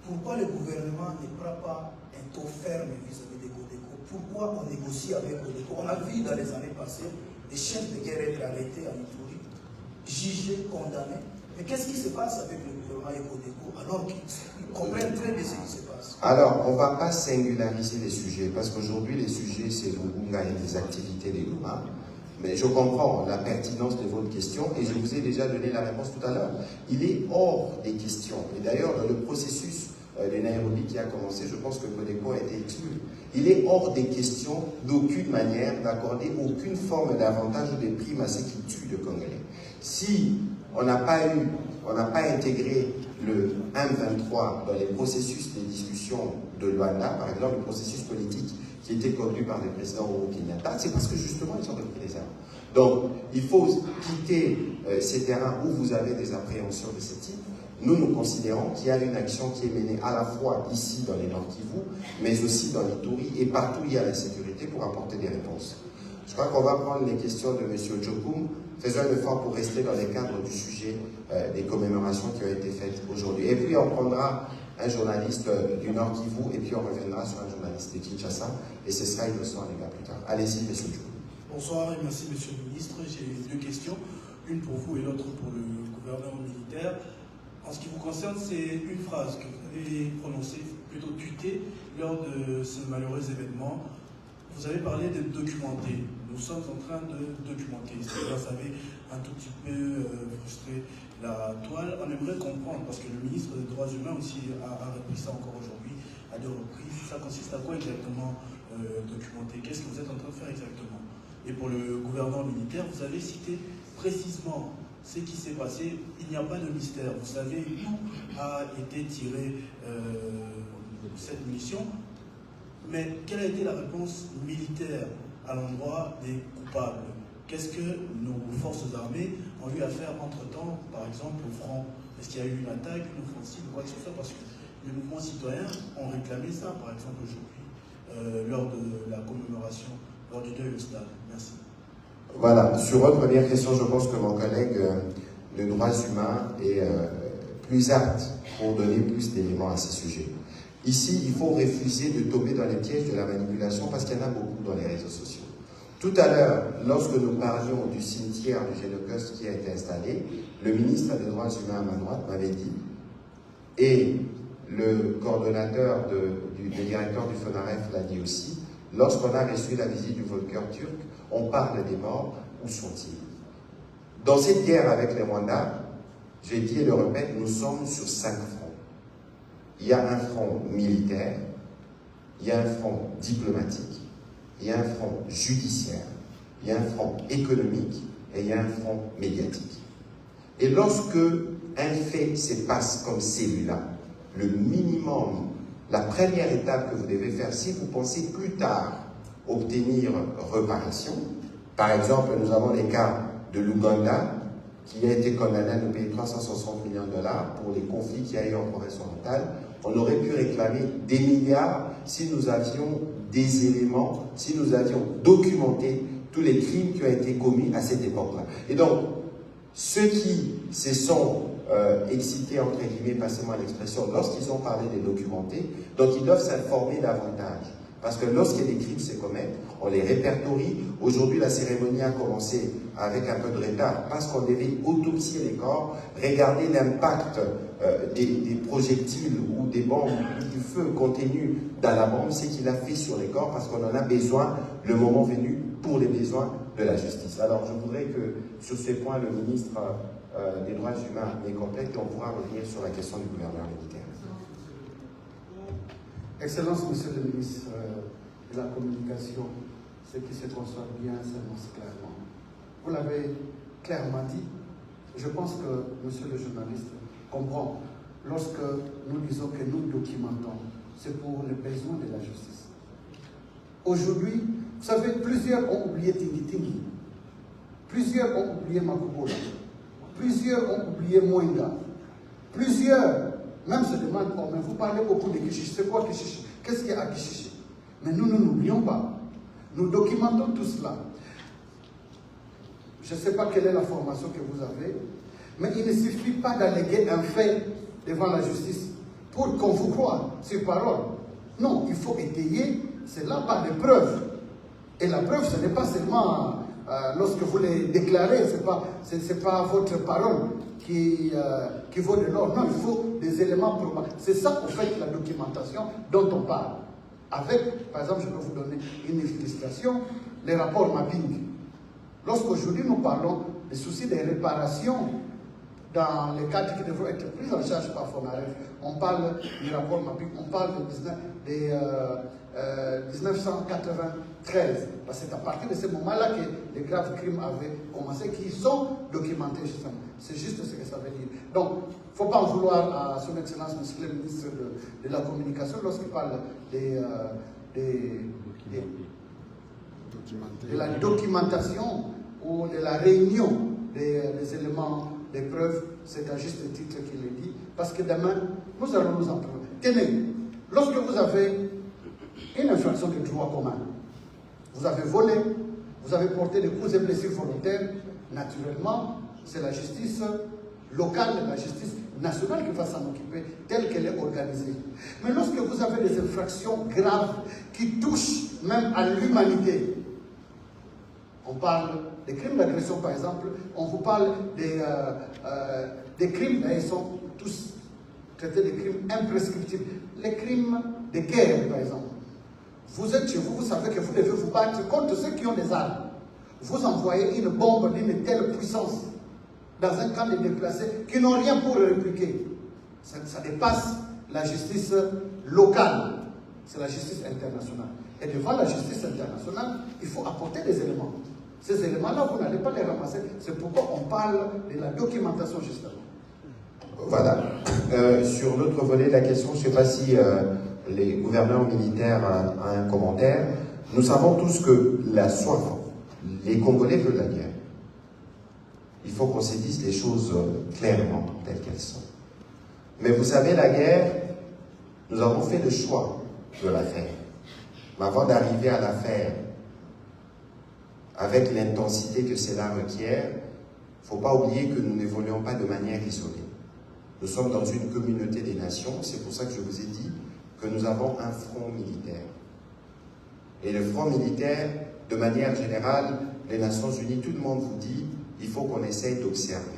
Pourquoi le gouvernement ne prend pas un taux ferme vis-à-vis des Codeco? Pourquoi on négocie avec Codeco? On a vu dans les années passées des chefs de guerre être arrêtés en Itourie, jugés, condamnés. Mais qu'est-ce qui se passe avec le gouvernement et Codeco alors qu'ils comprennent très bien ce qui se passe? Alors, on ne va pas singulariser les sujets, parce qu'aujourd'hui, les sujets, c'est Lungunga et les activités des Goma. Mais je comprends la pertinence de votre question et je vous ai déjà donné la réponse tout à l'heure. Il est hors des questions. Et d'ailleurs, le processus de Nairobi qui a commencé, je pense que Codeco a été exclu. Il est hors des questions d'aucune manière d'accorder aucune forme d'avantage ou de prime à ceux qui tuent le Congolais. Si on n'a pas intégré le M23 dans les processus de discussion de Luanda, par exemple, le processus politique qui était conduit par le président Uhuru Kenyatta, c'est parce que justement ils ont repris les armes. Donc il faut quitter ces terrains où vous avez des appréhensions de ce type. Nous considérons qu'il y a une action qui est menée à la fois ici dans les Nord Kivu, mais aussi dans l'Ituri et partout où il y a la sécurité pour apporter des réponses. Je crois qu'on va prendre les questions de M. Djokoum. Faisons un effort pour rester dans les cadres du sujet des commémorations qui ont été faites aujourd'hui. Et puis on prendra un journaliste du Nord Kivu et puis on reviendra sur un journaliste de Kinshasa et ce sera innocent les gars plus tard. Allez-y, M. Djokoum. Bonsoir et merci Monsieur le Ministre. J'ai deux questions, une pour vous et l'autre pour le gouvernement militaire. En ce qui vous concerne, c'est une phrase que vous avez prononcée, plutôt tweetée, lors de ce malheureux événement. Vous avez parlé de documenter. Nous sommes en train de documenter. C'est-à-dire, ça avait un tout petit peu frustré la toile. On aimerait comprendre, parce que le ministre des Droits Humains aussi a repris ça encore aujourd'hui, à deux reprises. Ça consiste à quoi exactement documenter? Qu'est-ce que vous êtes en train de faire exactement? Et pour le gouvernement militaire, vous avez cité précisément ce qui s'est passé. Il n'y a pas de mystère. Vous savez d'où a été tirée cette munition. Mais quelle a été la réponse militaire à l'endroit des coupables? Qu'est-ce que nos forces armées ont eu à faire entre-temps, par exemple au front? Est-ce qu'il y a eu une attaque, une offensive, quoi que ce soit? Parce que les mouvements citoyens ont réclamé ça, par exemple aujourd'hui, lors de la commémoration, lors du deuil au stade. Merci. Voilà, sur votre première question, je pense que mon collègue de droits humains est plus apte pour donner plus d'éléments à ce sujet. Ici, il faut refuser de tomber dans les pièges de la manipulation parce qu'il y en a beaucoup dans les réseaux sociaux. Tout à l'heure, lorsque nous parlions du cimetière du Génocos qui a été installé, le ministre des Droits humains à ma droite m'avait dit, et le coordonnateur, le directeur du FONAREF l'a dit aussi, lorsqu'on a reçu la visite du voleur turc, on parle des morts, où sont-ils? Dans cette guerre avec les Rwandais, j'ai dit et le répète, nous sommes sur 5 fronts. Il y a un front militaire, il y a un front diplomatique, il y a un front judiciaire, il y a un front économique et il y a un front médiatique. Et lorsque un fait se passe comme celui-là, le minimum, la première étape que vous devez faire, si vous pensez plus tard obtenir réparation, par exemple, nous avons les cas de l'Ouganda, qui a été condamné à nous payer 360 millions de dollars pour les conflits qu'il y a eu en province orientale. On aurait pu réclamer des milliards si nous avions des éléments, si nous avions documenté tous les crimes qui ont été commis à cette époque-là. Et donc, ceux qui se sont excités, entre guillemets, passez-moi l'expression, lorsqu'ils ont parlé des documentés, donc ils doivent s'informer davantage. Parce que lorsque des crimes se commettent, on les répertorie. Aujourd'hui, la cérémonie a commencé avec un peu de retard parce qu'on devait autopsier les corps, regarder l'impact des projectiles ou des bombes du feu contenus dans la bombe, ce qu'il a fait sur les corps, parce qu'on en a besoin le moment venu pour les besoins de la justice. Alors, je voudrais que sur ces points, le ministre des Droits humains les complète et on pourra revenir sur la question du gouverneur militaire. Excellence, Monsieur le ministre de la Communication, ce qui se conçoit bien s'annonce clairement. Vous l'avez clairement dit. Je pense que Monsieur le journaliste comprend. Lorsque nous disons que nous documentons, c'est pour les besoins de la justice. Aujourd'hui, vous savez, plusieurs ont oublié Tingi Tingi. Plusieurs ont oublié Makubola. Plusieurs ont oublié Mwenga. Plusieurs même se demandent, oh, mais vous parlez beaucoup de Kishishi. C'est quoi Kishishi? Qu'est-ce qu'il y a à Kishishi? Mais nous n'oublions pas. Nous documentons tout cela. Je ne sais pas quelle est la formation que vous avez, mais il ne suffit pas d'alléguer un fait devant la justice pour qu'on vous croie sur parole. Non, il faut étayer cela par des preuves. Et la preuve, ce n'est pas seulement lorsque vous les déclarez, ce n'est pas votre parole qui vaut de l'or. Non, il faut des éléments probables. C'est ça, en fait, la documentation dont on parle. Avec, par exemple, je peux vous donner une illustration, les rapports mapping. Lorsqu'aujourd'hui nous parlons des soucis de réparation dans les cadres qui devront être pris en charge par FONAREF, on parle du rapport mapping, on parle de 1993. Parce que c'est à partir de ce moment-là que les graves crimes avaient commencé, qui sont documentés justement. C'est juste ce que ça veut dire. Donc, il ne faut pas en vouloir à son Excellence, Monsieur le ministre de la Communication, lorsqu'il parle des de la documentation ou de la réunion des éléments, des preuves, c'est à juste titre qu'il le dit, parce que demain, nous allons nous en prendre. Tenez, lorsque vous avez une infraction de droit commun, vous avez volé, vous avez porté des coups et blessures volontaires, naturellement, c'est la justice locale, la justice nationale qui va s'en occuper, telle qu'elle est organisée. Mais lorsque vous avez des infractions graves qui touchent même à l'humanité, on parle des crimes d'agression par exemple, on vous parle des crimes, ils sont tous traités des crimes imprescriptibles, les crimes de guerre par exemple. Vous êtes chez vous, vous savez que vous devez vous battre contre ceux qui ont des armes. Vous envoyez une bombe d'une telle puissance dans un camp de déplacés qui n'ont rien pour répliquer. Ça dépasse la justice locale, c'est la justice internationale. Et devant la justice internationale, il faut apporter des éléments. Ces éléments-là, vous n'allez pas les ramasser. C'est pourquoi on parle de la documentation, justement. Voilà. Sur l'autre volet de la question, je ne sais pas si les gouverneurs militaires ont un commentaire. Nous savons tous que la soif, les Congolais veulent la guerre. Il faut qu'on se dise les choses clairement, telles qu'elles sont. Mais vous savez, la guerre, nous avons fait le choix de la faire. Mais avant d'arriver à la faire, avec l'intensité que cela requiert, il ne faut pas oublier que nous n'évoluons pas de manière isolée. Nous sommes dans une communauté des nations, c'est pour ça que je vous ai dit que nous avons un front militaire. Et le front militaire, de manière générale, les Nations Unies, tout le monde vous dit, il faut qu'on essaye d'observer.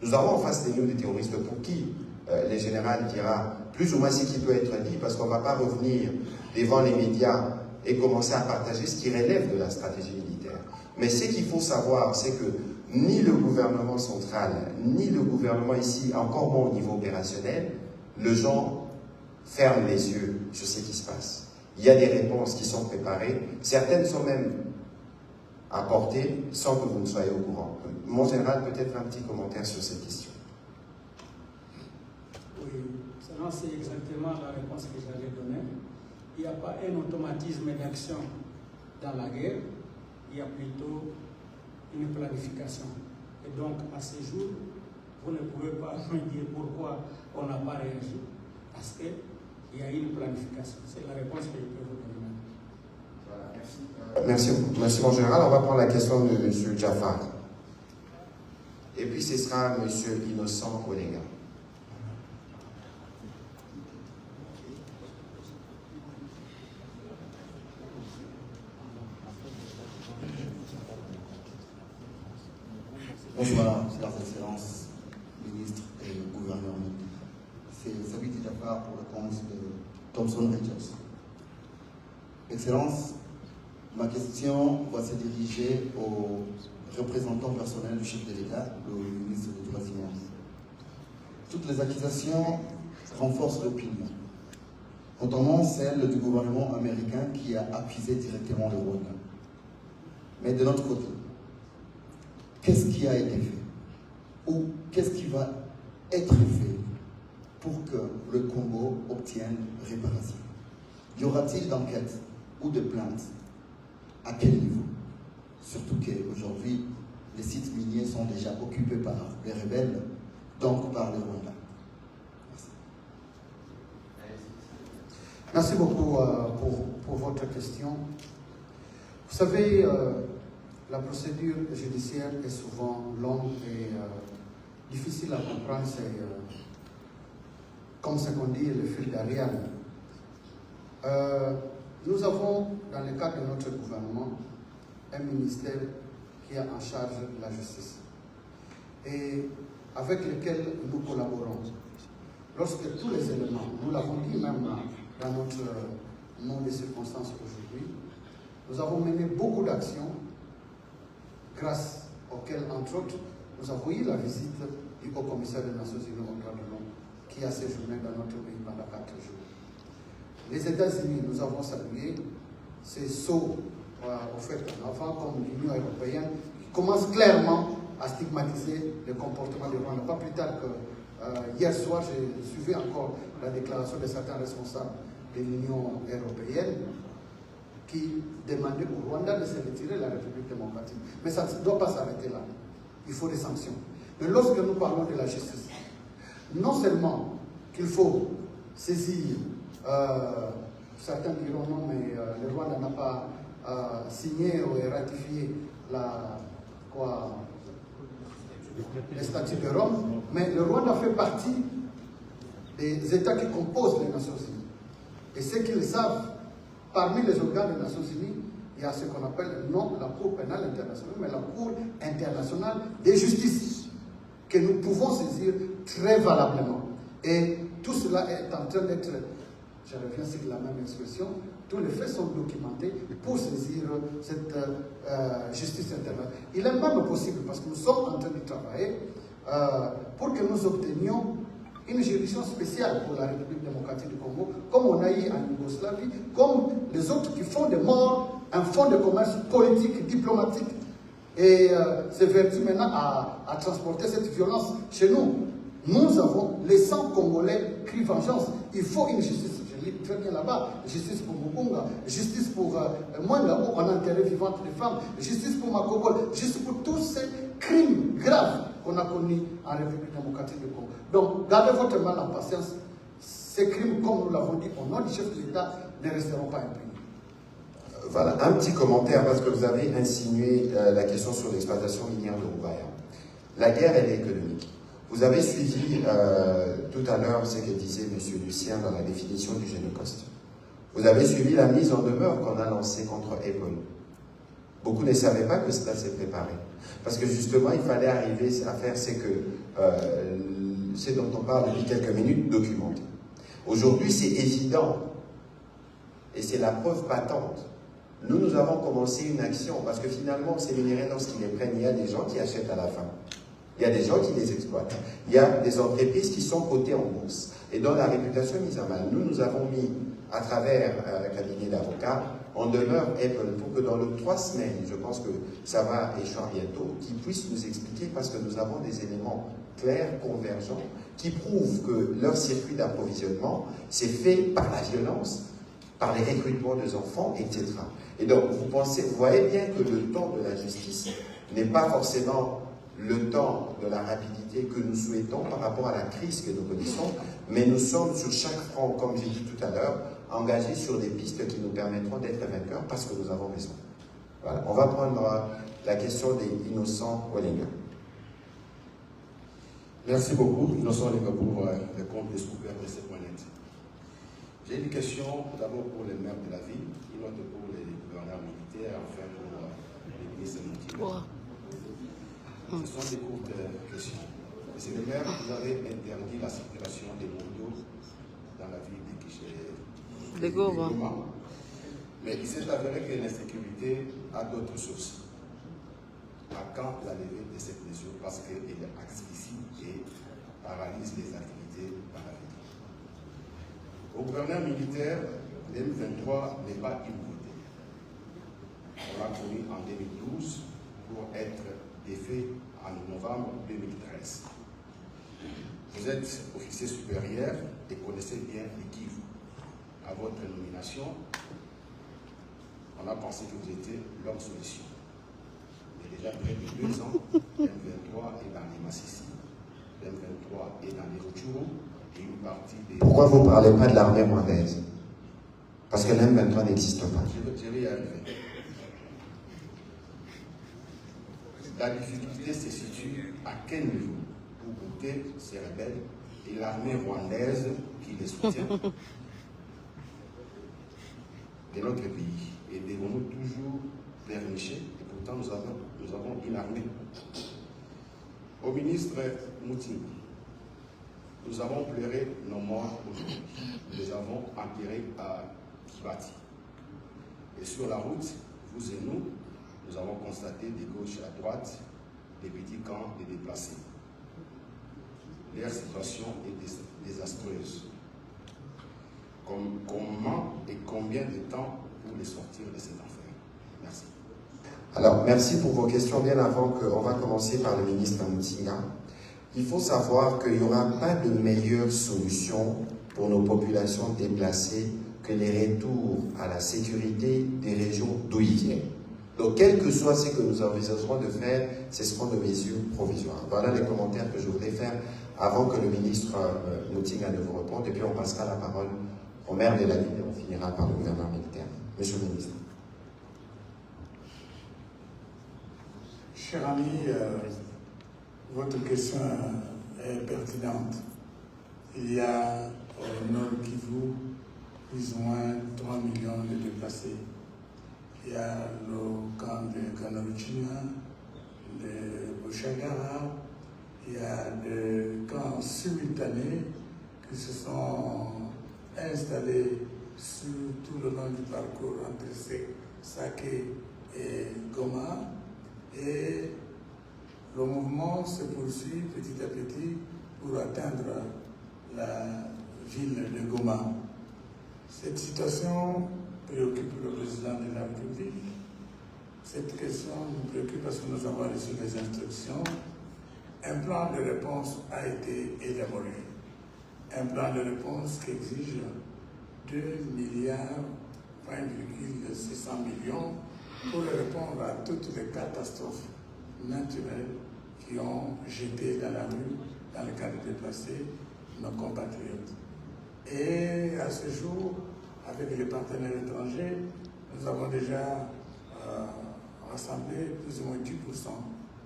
Nous avons en face de nous des terroristes pour qui le général dira plus ou moins ce qui peut être dit, parce qu'on ne va pas revenir devant les médias et commencer à partager ce qui relève de la stratégie militaire. Mais ce qu'il faut savoir, c'est que ni le gouvernement central, ni le gouvernement ici, encore moins au niveau opérationnel, les gens ferment les yeux sur ce qui se passe. Il y a des réponses qui sont préparées, certaines sont même apportées sans que vous ne soyez au courant. Mon général, peut-être un petit commentaire sur cette question. Oui, c'est exactement la réponse que j'allais donner. Il n'y a pas un automatisme d'action dans la guerre, il y a plutôt une planification. Et donc, à ce jour, vous ne pouvez pas me dire pourquoi on n'a pas réagi, parce qu'il y a une planification. C'est la réponse que je peux vous donner. Voilà, merci. Merci, mon général. On va prendre la question de M. Jaffar. Et puis, ce sera M. Innocent Olenga. Bonsoir, chers excellences, ministres et gouverneurs. C'est Sabiti Jaffar pour le compte de Thomson Reuters. Excellences, ma question va se diriger au représentant personnel du chef de l'État, le ministre des Droits humains. Toutes les accusations renforcent l'opinion, notamment celle du gouvernement américain qui a accusé directement le Rwanda. Mais de notre côté, qu'est-ce qui a été fait? Ou qu'est-ce qui va être fait pour que le Congo obtienne réparation? Y aura-t-il d'enquête ou de plaintes? À quel niveau? Surtout qu'aujourd'hui, les sites miniers sont déjà occupés par les rebelles, donc par le Rwanda. Merci beaucoup pour votre question. Vous savez, la procédure judiciaire est souvent longue et difficile à comprendre. C'est, comme ce qu'on dit, le fil d'Ariane. Nous avons, dans le cadre de notre gouvernement, un ministère qui est en charge de la justice et avec lequel nous collaborons. Lorsque tous les éléments, nous l'avons dit même dans notre nom de circonstances aujourd'hui, nous avons mené beaucoup d'actions grâce auxquelles, entre autres, nous avons eu la visite du haut-commissaire des Nations Unies aux droits de l'homme qui a séjourné dans notre pays pendant 4 jours. Les États-Unis, nous avons salué ces sauts au fait en avant comme l'Union européenne qui commence clairement à stigmatiser le comportement des Rwandais. Pas plus tard que hier soir, j'ai suivi encore la déclaration de certains responsables de l'Union européenne qui demandait au Rwanda de se retirer de la République démocratique. Mais ça ne doit pas s'arrêter là. Il faut des sanctions. Mais lorsque nous parlons de la justice, non seulement qu'il faut saisir, certains diront non, mais le Rwanda n'a pas signé ou ratifié les statuts de Rome, mais le Rwanda fait partie des États qui composent les Nations Unies. Et ce qu'ils savent, parmi les organes des Nations Unies, il y a ce qu'on appelle non la Cour pénale internationale, mais la Cour internationale de justice, que nous pouvons saisir très valablement. Et tout cela est en train d'être, je reviens sur la même expression, tous les faits sont documentés pour saisir cette justice internationale. Il est même possible, parce que nous sommes en train de travailler, pour que nous obtenions une juridiction spéciale pour la République démocratique du Congo, comme on a eu en Yougoslavie, comme les autres qui font des morts, un fonds de commerce politique, diplomatique, et s'évertue maintenant à transporter cette violence chez nous. Nous avons, les 100 Congolais crient vengeance. Il faut une justice, je lis très bien là-bas, justice pour Mugunga, justice pour Mwanga, où on a enterré vivantes les femmes, justice pour Makobol, justice pour tous ces crimes graves qu'on a connus en République démocratique du Congo. Donc, gardez votre mal en patience. Ces crimes, comme nous l'avons dit, au nom du chef de l'État, ne resteront pas impunis. Voilà, un petit commentaire, parce que vous avez insinué la question sur l'exploitation minière de Roubaïa. La guerre, elle est économique. Vous avez suivi tout à l'heure ce que disait M. Lucien dans la définition du génocide. Vous avez suivi la mise en demeure qu'on a lancée contre Apple. Beaucoup ne savaient pas que cela s'est préparé. Parce que justement, il fallait arriver à faire ce dont on parle depuis quelques minutes, documenter. Aujourd'hui, c'est évident, et c'est la preuve patente. Nous avons commencé une action, parce que finalement, ces minéraux, lorsqu'ils les prennent, il y a des gens qui achètent à la fin. Il y a des gens qui les exploitent. Il y a des entreprises qui sont cotées en bourse et dont la réputation est mise à mal. Nous avons mis, à travers un cabinet d'avocats, en demeure Apple pour que dans les 3 semaines, je pense que ça va échoir bientôt, qu'ils puissent nous expliquer, parce que nous avons des éléments clairs, convergents, qui prouvent que leur circuit d'approvisionnement s'est fait par la violence, par les recrutements des enfants, etc. Et donc, vous voyez bien que le temps de la justice n'est pas forcément le temps de la rapidité que nous souhaitons par rapport à la crise que nous connaissons, mais nous sommes sur chaque front, comme j'ai dit tout à l'heure, engagés sur des pistes qui nous permettront d'être vainqueurs parce que nous avons raison. Voilà. On va prendre la question des Innocent Olinga. Merci beaucoup, Innocent Olinga, pour le compte des sous-pères de cette planète. J'ai une question d'abord pour les maires de la ville, une autre pour les gouverneurs militaires, enfin pour les ministres militaires. Ce sont des courtes questions. Monsieur le maire, vous avez interdit la circulation des motos dans la ville de Goma. Mais il s'est avéré que l'insécurité a d'autres sources. À quand la levée de cette mesure? Parce qu'elle asphyxie et paralyse les activités dans la ville. Au gouverneur militaire, l'M23 n'est pas une nouveauté. On l'a connu en 2012 pour être défait en novembre 2013. Vous êtes officier supérieur et connaissez bien l'équipe. À votre nomination, on a pensé que vous étiez leur solution. Mais déjà près de 2 ans, l'M23 est dans les Massissi, l'M23 est dans les Rutshuru et une partie des... Pourquoi vous ne parlez pas de l'armée rwandaise? Parce que l'M23 n'existe pas. Je vais y arriver. La difficulté se situe à quel niveau pour goûter ces rebelles et l'armée rwandaise qui les soutient de notre pays. Et devons-nous toujours pleurnicher, et pourtant nous avons une armée. Au ministre Mouting, nous avons pleuré nos morts aujourd'hui. Nous les avons enterrés à Kibati. Et sur la route, vous et nous avons constaté de gauche à droite des petits camps de déplacés. Leur situation est désastreuse. Comment et combien de temps pour les sortir de cet enfer? Merci. Alors, merci pour vos questions. Bien avant qu'on va commencer par le ministre Moutinga, il faut savoir qu'il n'y aura pas de meilleure solution pour nos populations déplacées que les retours à la sécurité des régions d'où ils viennent. Donc, quel que soit ce que nous envisagerons de faire, ce seront des mesures provisoires. Voilà les commentaires que je voudrais faire avant que le ministre Moutinga ne vous réponde, et puis on passera la parole au maire de la ville et on finira par le gouverneur militaire. Monsieur le ministre. Cher ami, votre question est pertinente. Il y a au Nord Kivu plus ou moins 3 millions de déplacés. Il y a le camp de Kanaruchina, de Bushagara, il y a des camps simultanés qui se sont installés sur tout le long du parcours entre Sake et Goma. Et le mouvement se poursuit petit à petit pour atteindre la ville de Goma. Cette situation préoccupe le président de la République. Cette question nous préoccupe parce que nous avons reçu des instructions. Un plan de réponse a été élaboré. Un plan de réponse qui exige 2 milliards, 600 millions pour répondre à toutes les catastrophes naturelles qui ont jeté dans la rue, dans le cas de déplacer nos compatriotes. Et à ce jour, avec les partenaires étrangers, nous avons déjà rassemblé plus ou moins 10%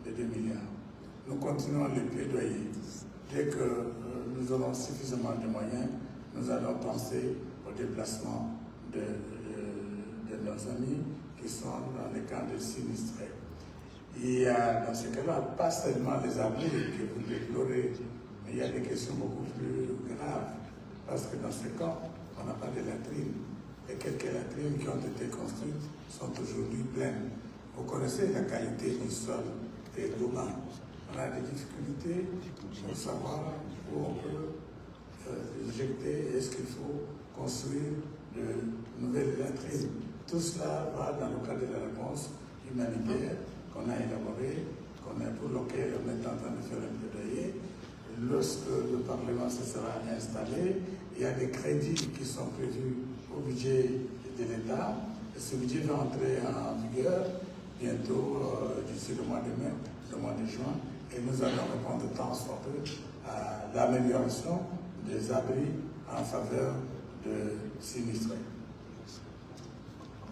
des 2 milliards. Nous continuons les plaidoyer. Dès que nous aurons suffisamment de moyens, nous allons penser au déplacement de nos amis qui sont dans les camps de sinistrés. Il y a dans ce cas-là pas seulement les abris que vous déplorez, mais il y a des questions beaucoup plus graves. Parce que dans ce camp, on n'a pas de latrines. Et quelques latrines qui ont été construites sont aujourd'hui pleines. Vous connaissez la qualité du sol des Goma. On a des difficultés pour savoir où on peut injecter, est-ce qu'il faut construire de nouvelles latrines. Tout cela va dans le cadre de la réponse humanitaire qu'on a élaborée, pour lequel on est en train de faire un plaidoyer. Lorsque le Parlement se sera installé, il y a des crédits qui sont prévus au budget de l'État. Ce budget va entrer en vigueur bientôt, d'ici le mois de mai, le mois de juin, et nous allons répondre tant soit peu à l'amélioration des abris en faveur de sinistrés.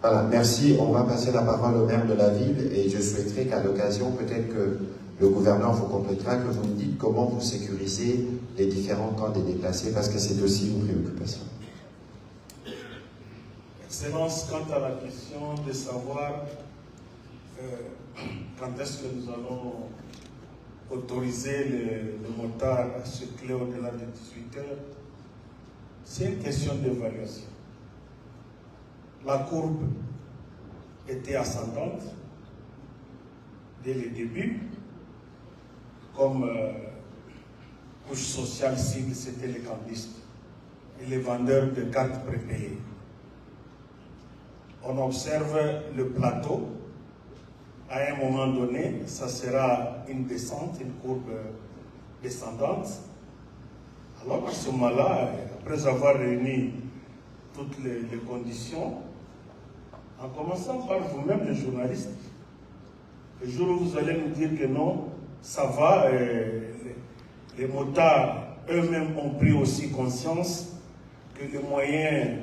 Voilà, merci. On va passer la parole au maire de la ville et je souhaiterais qu'à l'occasion, peut-être que le gouverneur vous complétera, que vous nous dites comment vous sécurisez les différents camps des déplacés, parce que c'est aussi une préoccupation. Excellence, quant à la question de savoir quand est-ce que nous allons autoriser le motard à circuler au-delà de 18 heures, c'est une question d'évaluation. La courbe était ascendante dès le début. Comme couche sociale cible, c'était les cambistes et les vendeurs de cartes prépayées. On observe le plateau. À un moment donné, ça sera une descente, une courbe descendante. Alors à ce moment-là, après avoir réuni toutes les conditions, en commençant par vous-même les journalistes, le jour où vous allez nous dire que non, ça va, les motards eux-mêmes ont pris aussi conscience que le moyen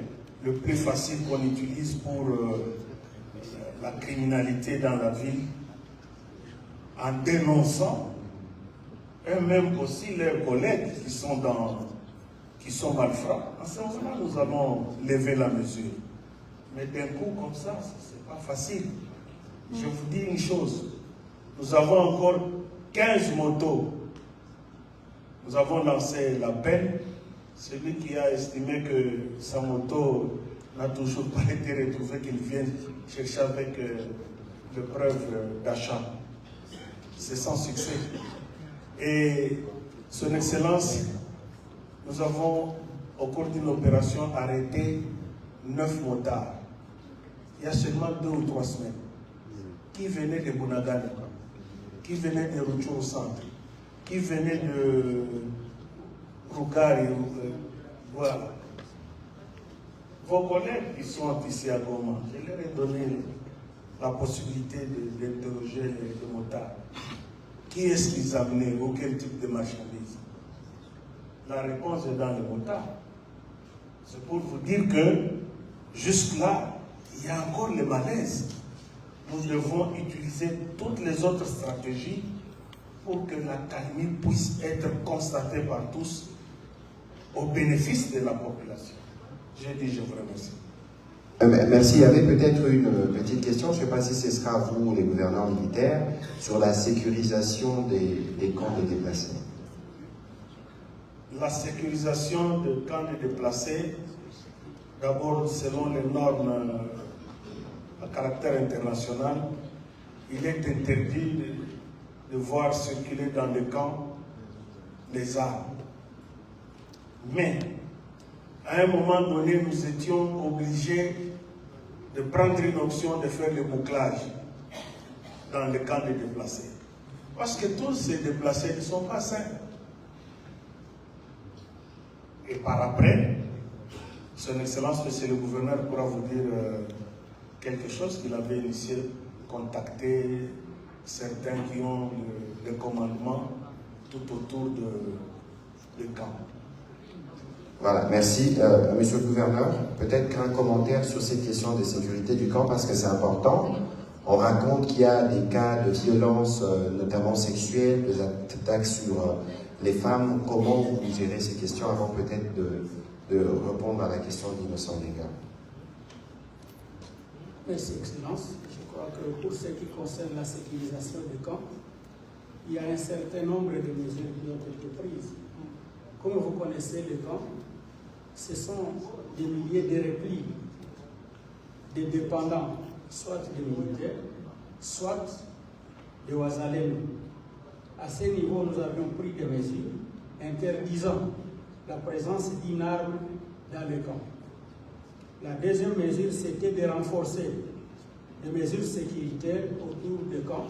le plus facile qu'on utilise pour la criminalité dans la ville, en dénonçant eux-mêmes aussi leurs collègues qui sont malfrats, en ce moment-là, nous allons lever la mesure. Mais d'un coup comme ça, c'est pas facile. Je vous dis une chose, nous avons encore 15 motos. Nous avons lancé l'appel. Celui qui a estimé que sa moto n'a toujours pas été retrouvée, qu'il vienne chercher avec des preuves d'achat. C'est sans succès. Et Son Excellence, nous avons, au cours d'une opération, arrêté 9 motards. Il y a seulement 2 ou 3 semaines. Qui venaient de Bunagana, qui venaient de Rucho au centre, qui venaient de Rugari, voilà. vos collègues qui sont ici à Goma, je leur ai donné la possibilité d'interroger les motards. Qui est-ce qu'ils amenaient ou quel type de marchandises? La réponse est dans les motards. C'est pour vous dire que, jusque-là, il y a encore le malaise. Nous devons utiliser toutes les autres stratégies pour que la calmie puisse être constatée par tous au bénéfice de la population. J'ai dit, je vous remercie. Merci. Il y avait peut-être une petite question, je ne sais pas si ce sera vous, les gouverneurs militaires, sur la sécurisation des camps de déplacés. La sécurisation des camps de déplacés, d'abord selon les normes à caractère international, il est interdit de voir circuler dans les camps des armes. Mais, à un moment donné, nous étions obligés de prendre une option de faire le bouclage dans les camps de déplacés. Parce que tous ces déplacés ne sont pas sains. Et par après, Son Excellence, Monsieur le Gouverneur, pourra vous dire quelque chose qu'il avait initié, contacter certains qui ont le commandement tout autour de camp. Voilà, merci. Monsieur le Gouverneur, peut-être qu'un commentaire sur cette question de sécurité du camp, parce que c'est important. On raconte qu'il y a des cas de violence, notamment sexuelles, des attaques sur les femmes. Comment vous gérez ces questions avant peut-être de répondre à la question d'Innocent Ndenga? Merci, Excellence. Je crois que pour ce qui concerne la sécurisation du camp, il y a un certain nombre de mesures qui ont été prises. Comme vous connaissez le camp, ce sont des milliers de replis des dépendants, soit des militaires, soit des Ouazalènes. À ce niveau, nous avions pris des mesures interdisant la présence d'une arme dans le camp. La deuxième mesure, c'était de renforcer les mesures sécuritaires autour du camp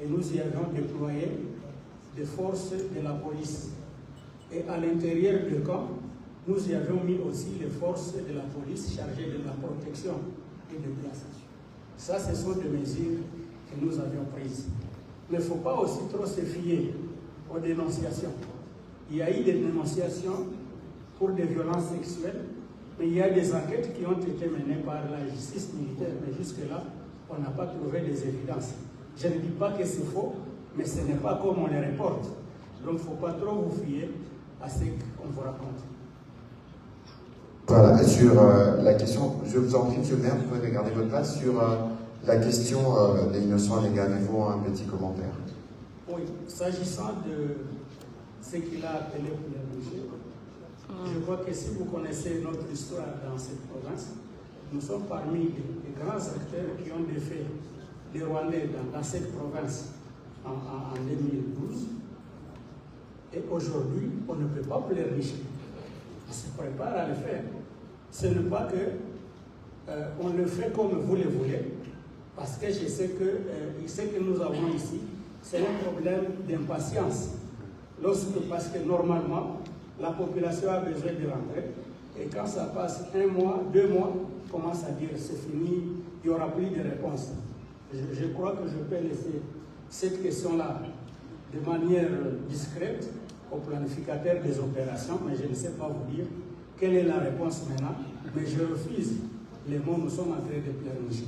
et nous y avions déployé des forces de la police. Et à l'intérieur du camp, nous y avions mis aussi les forces de la police chargées de la protection et de place. Ça, ce sont des mesures que nous avions prises. Mais il ne faut pas aussi trop se fier aux dénonciations. Il y a eu des dénonciations pour des violences sexuelles, mais il y a des enquêtes qui ont été menées par la justice militaire, mais jusque-là, on n'a pas trouvé des évidences. Je ne dis pas que c'est faux, mais ce n'est pas comme on les reporte. Donc il ne faut pas trop vous fier à ce qu'on vous raconte. Voilà, sur la question, je vous en prie, monsieur le maire, vous pouvez regarder votre place, sur la question d'Innocent Ndenga, avez-vous un petit commentaire? Oui, s'agissant de ce qu'il a appelé pour les bouger, je crois que si vous connaissez notre histoire dans cette province, nous sommes parmi les grands acteurs qui ont défait les Rwandais dans cette province en 2012. Et aujourd'hui, on ne peut pas pleurnicher. On se prépare à le faire. Ce n'est pas que on le fait comme vous le voulez, parce que je sais que ce que nous avons ici, c'est un problème d'impatience. Parce que normalement, la population a besoin de rentrer, et quand ça passe 1 mois, 2 mois, on commence à dire c'est fini, il n'y aura plus de réponse. Je crois que je peux laisser cette question-là de manière discrète au planificateur des opérations, mais je ne sais pas vous dire quelle est la réponse maintenant, mais je refuse les mots nous sommes en train de pleurnicher.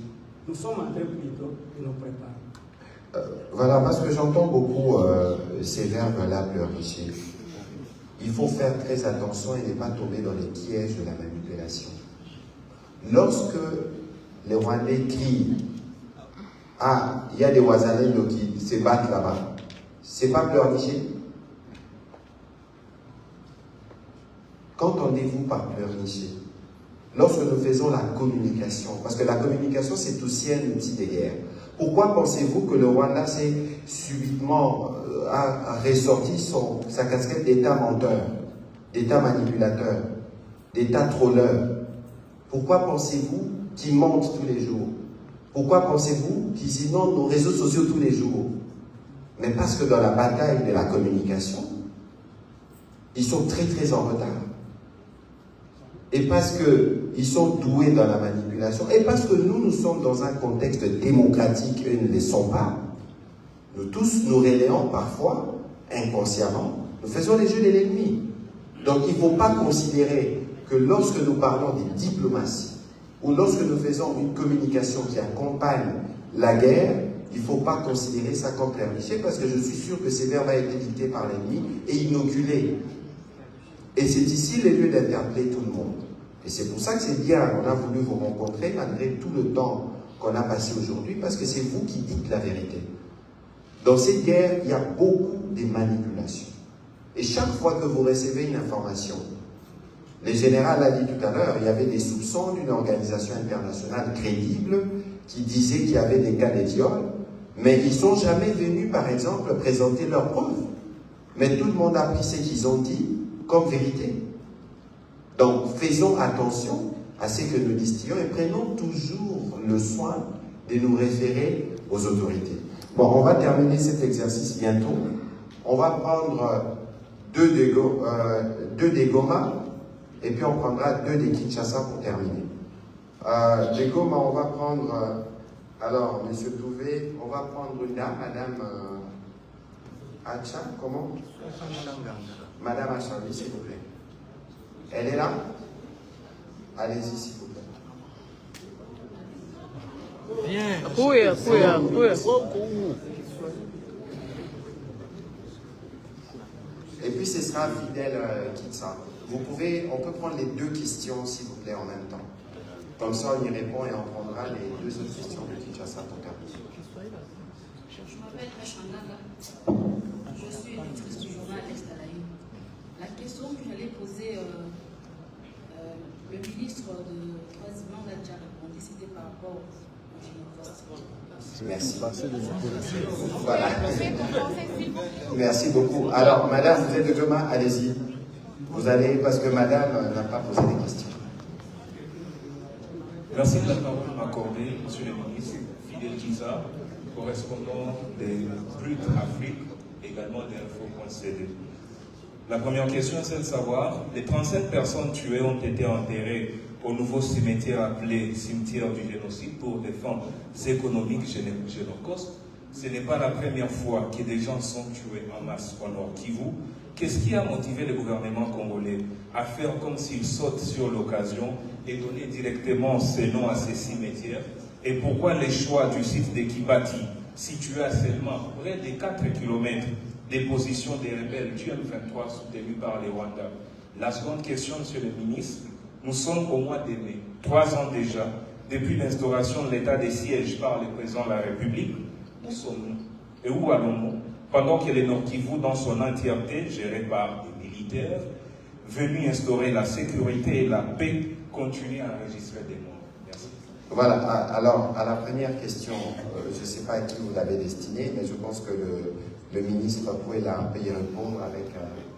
Nous sommes en train plutôt de nous préparer. Voilà, parce que j'entends beaucoup ces verbes-là, pleurnicher. Il faut faire très attention et ne pas tomber dans les pièges de la manipulation. Lorsque les Rwandais crient « Ah, il y a des Ouazalènes qui se battent là-bas », c'est pas pleurnicher. Qu'entendez-vous par pleurnicher? Lorsque nous faisons la communication, parce que la communication c'est aussi un outil de guerre. Pourquoi pensez-vous que le Rwanda s'est subitement a ressorti sa casquette d'État menteur, d'État manipulateur, d'État trolleur? Pourquoi pensez-vous qu'il monte tous les jours? Pourquoi pensez-vous qu'ils inondent nos réseaux sociaux tous les jours? Mais parce que dans la bataille de la communication, ils sont très très en retard. et parce qu'ils sont doués dans la manipulation, et parce que nous sommes dans un contexte démocratique et ils ne le sont pas. Nous tous, nous relayons parfois, inconsciemment, nous faisons les jeux de l'ennemi. Donc il ne faut pas considérer que lorsque nous parlons de diplomatie, ou lorsque nous faisons une communication qui accompagne la guerre, il ne faut pas considérer ça comme pleurnicher, parce que je suis sûr que ces vers va être dicté par l'ennemi et inoculé. Et c'est ici le lieu d'interpeller tout le monde. Et c'est pour ça que c'est bien, on a voulu vous rencontrer malgré tout le temps qu'on a passé aujourd'hui, parce que c'est vous qui dites la vérité. Dans cette guerre, il y a beaucoup de manipulations. Et chaque fois que vous recevez une information, le général l'a dit tout à l'heure, il y avait des soupçons d'une organisation internationale crédible qui disait qu'il y avait des cas de viol, mais ils ne sont jamais venus, par exemple, présenter leurs preuves. Mais tout le monde a pris ce qu'ils ont dit comme vérité. Donc, faisons attention à ce que nous disons et prenons toujours le soin de nous référer aux autorités. Bon, on va terminer cet exercice bientôt. On va prendre deux des Goma et puis on prendra 2 des Kinshasa pour terminer. Des Goma, on va prendre... alors, M. Touvé, on va prendre une dame, Madame Acha, comment? Madame Acha, oui, s'il vous plaît. Elle est là? Allez-y, s'il vous plaît. Bien. Et puis ce sera Fidèle Kitsa. On peut prendre les 2 questions, s'il vous plaît, en même temps. Comme ça, on y répond et on prendra les 2 autres questions de Kinshasa pour terminer. Je m'appelle Rachanaga. Je suis éditrice du journal Est à la Une. La question que j'allais poser, le ministre de Troisièmement l'a déjà répondu, c'était par rapport au génocide. Merci. Voilà. Merci beaucoup. Alors, Madame, vous êtes de Goma, allez-y. Vous allez, parce que Madame n'a pas posé des questions. Merci de la parole m'accorder, Monsieur le ministre, Fidèle Kitsa, correspondant des Brut Afrique, également d'Info.cd. La première question, c'est de savoir, les 37 personnes tuées ont été enterrées au nouveau cimetière appelé cimetière du génocide pour des fins économiques génocostes. Ce n'est pas la première fois que des gens sont tués en masse au Nord Kivu. Qu'est-ce qui a motivé le gouvernement congolais à faire comme s'il saute sur l'occasion et donner directement ces noms à ces cimetières? Et pourquoi les choix du site de Kibati, situé à seulement près de 4 km des positions des rebelles du M23 soutenus par les Rwandais? La seconde question, Monsieur le ministre, nous sommes au mois de mai, 3 ans déjà, depuis l'instauration de l'état de siège par le président de la République. Où sommes-nous et où allons-nous pendant que le Nord Kivu, dans son entièreté, géré par des militaires, venus instaurer la sécurité et la paix, continue à enregistrer des morts? Merci. Voilà, alors à la première question, je ne sais pas à qui vous l'avez destinée, mais je pense que le ministre peut y répondre avec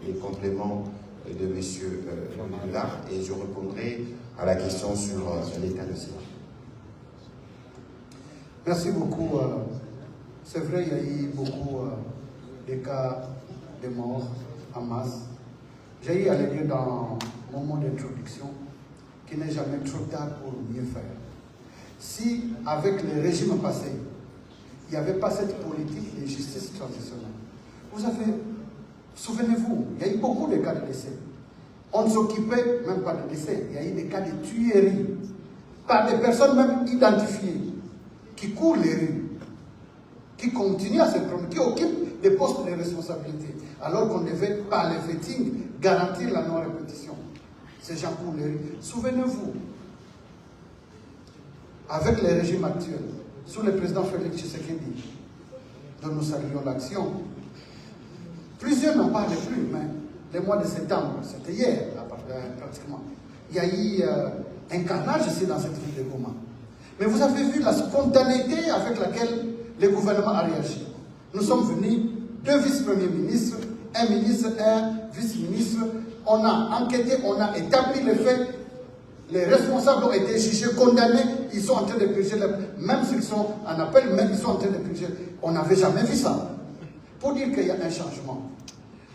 les compléments de M. Lula, et je répondrai à la question sur l'état de siège. Merci beaucoup. C'est vrai, il y a eu beaucoup de cas de morts en masse. J'ai eu à le dire dans mon mot d'introduction qu'il n'est jamais trop tard pour mieux faire. Si, avec le régime passé, il n'y avait pas cette politique de justice transitionnelle, vous avez, souvenez-vous, il y a eu beaucoup de cas de décès. On ne s'occupait même pas de décès, il y a eu des cas de tueries par des personnes même identifiées qui courent les rues, qui continuent à se promener, qui occupent des postes de responsabilité, alors qu'on devait, par les vetting, garantir la non-répétition. Ces gens courent les rues. Souvenez-vous, avec le régime actuel, sous le président Félix Tshisekedi, dont nous saluons l'action, plusieurs n'en parlent plus, mais le mois de septembre, c'était hier, pratiquement, il y a eu un carnage ici dans cette ville de Goma. Mais vous avez vu la spontanéité avec laquelle le gouvernement a réagi. Nous sommes venus, 2 vice-premiers ministres, un ministre, un vice-ministre. On a enquêté, on a établi les faits. Les responsables ont été jugés, condamnés. Ils sont en train de purger, même s'ils sont en appel, mais ils sont en train de purger. On n'avait jamais vu ça. Pour dire qu'il y a un changement.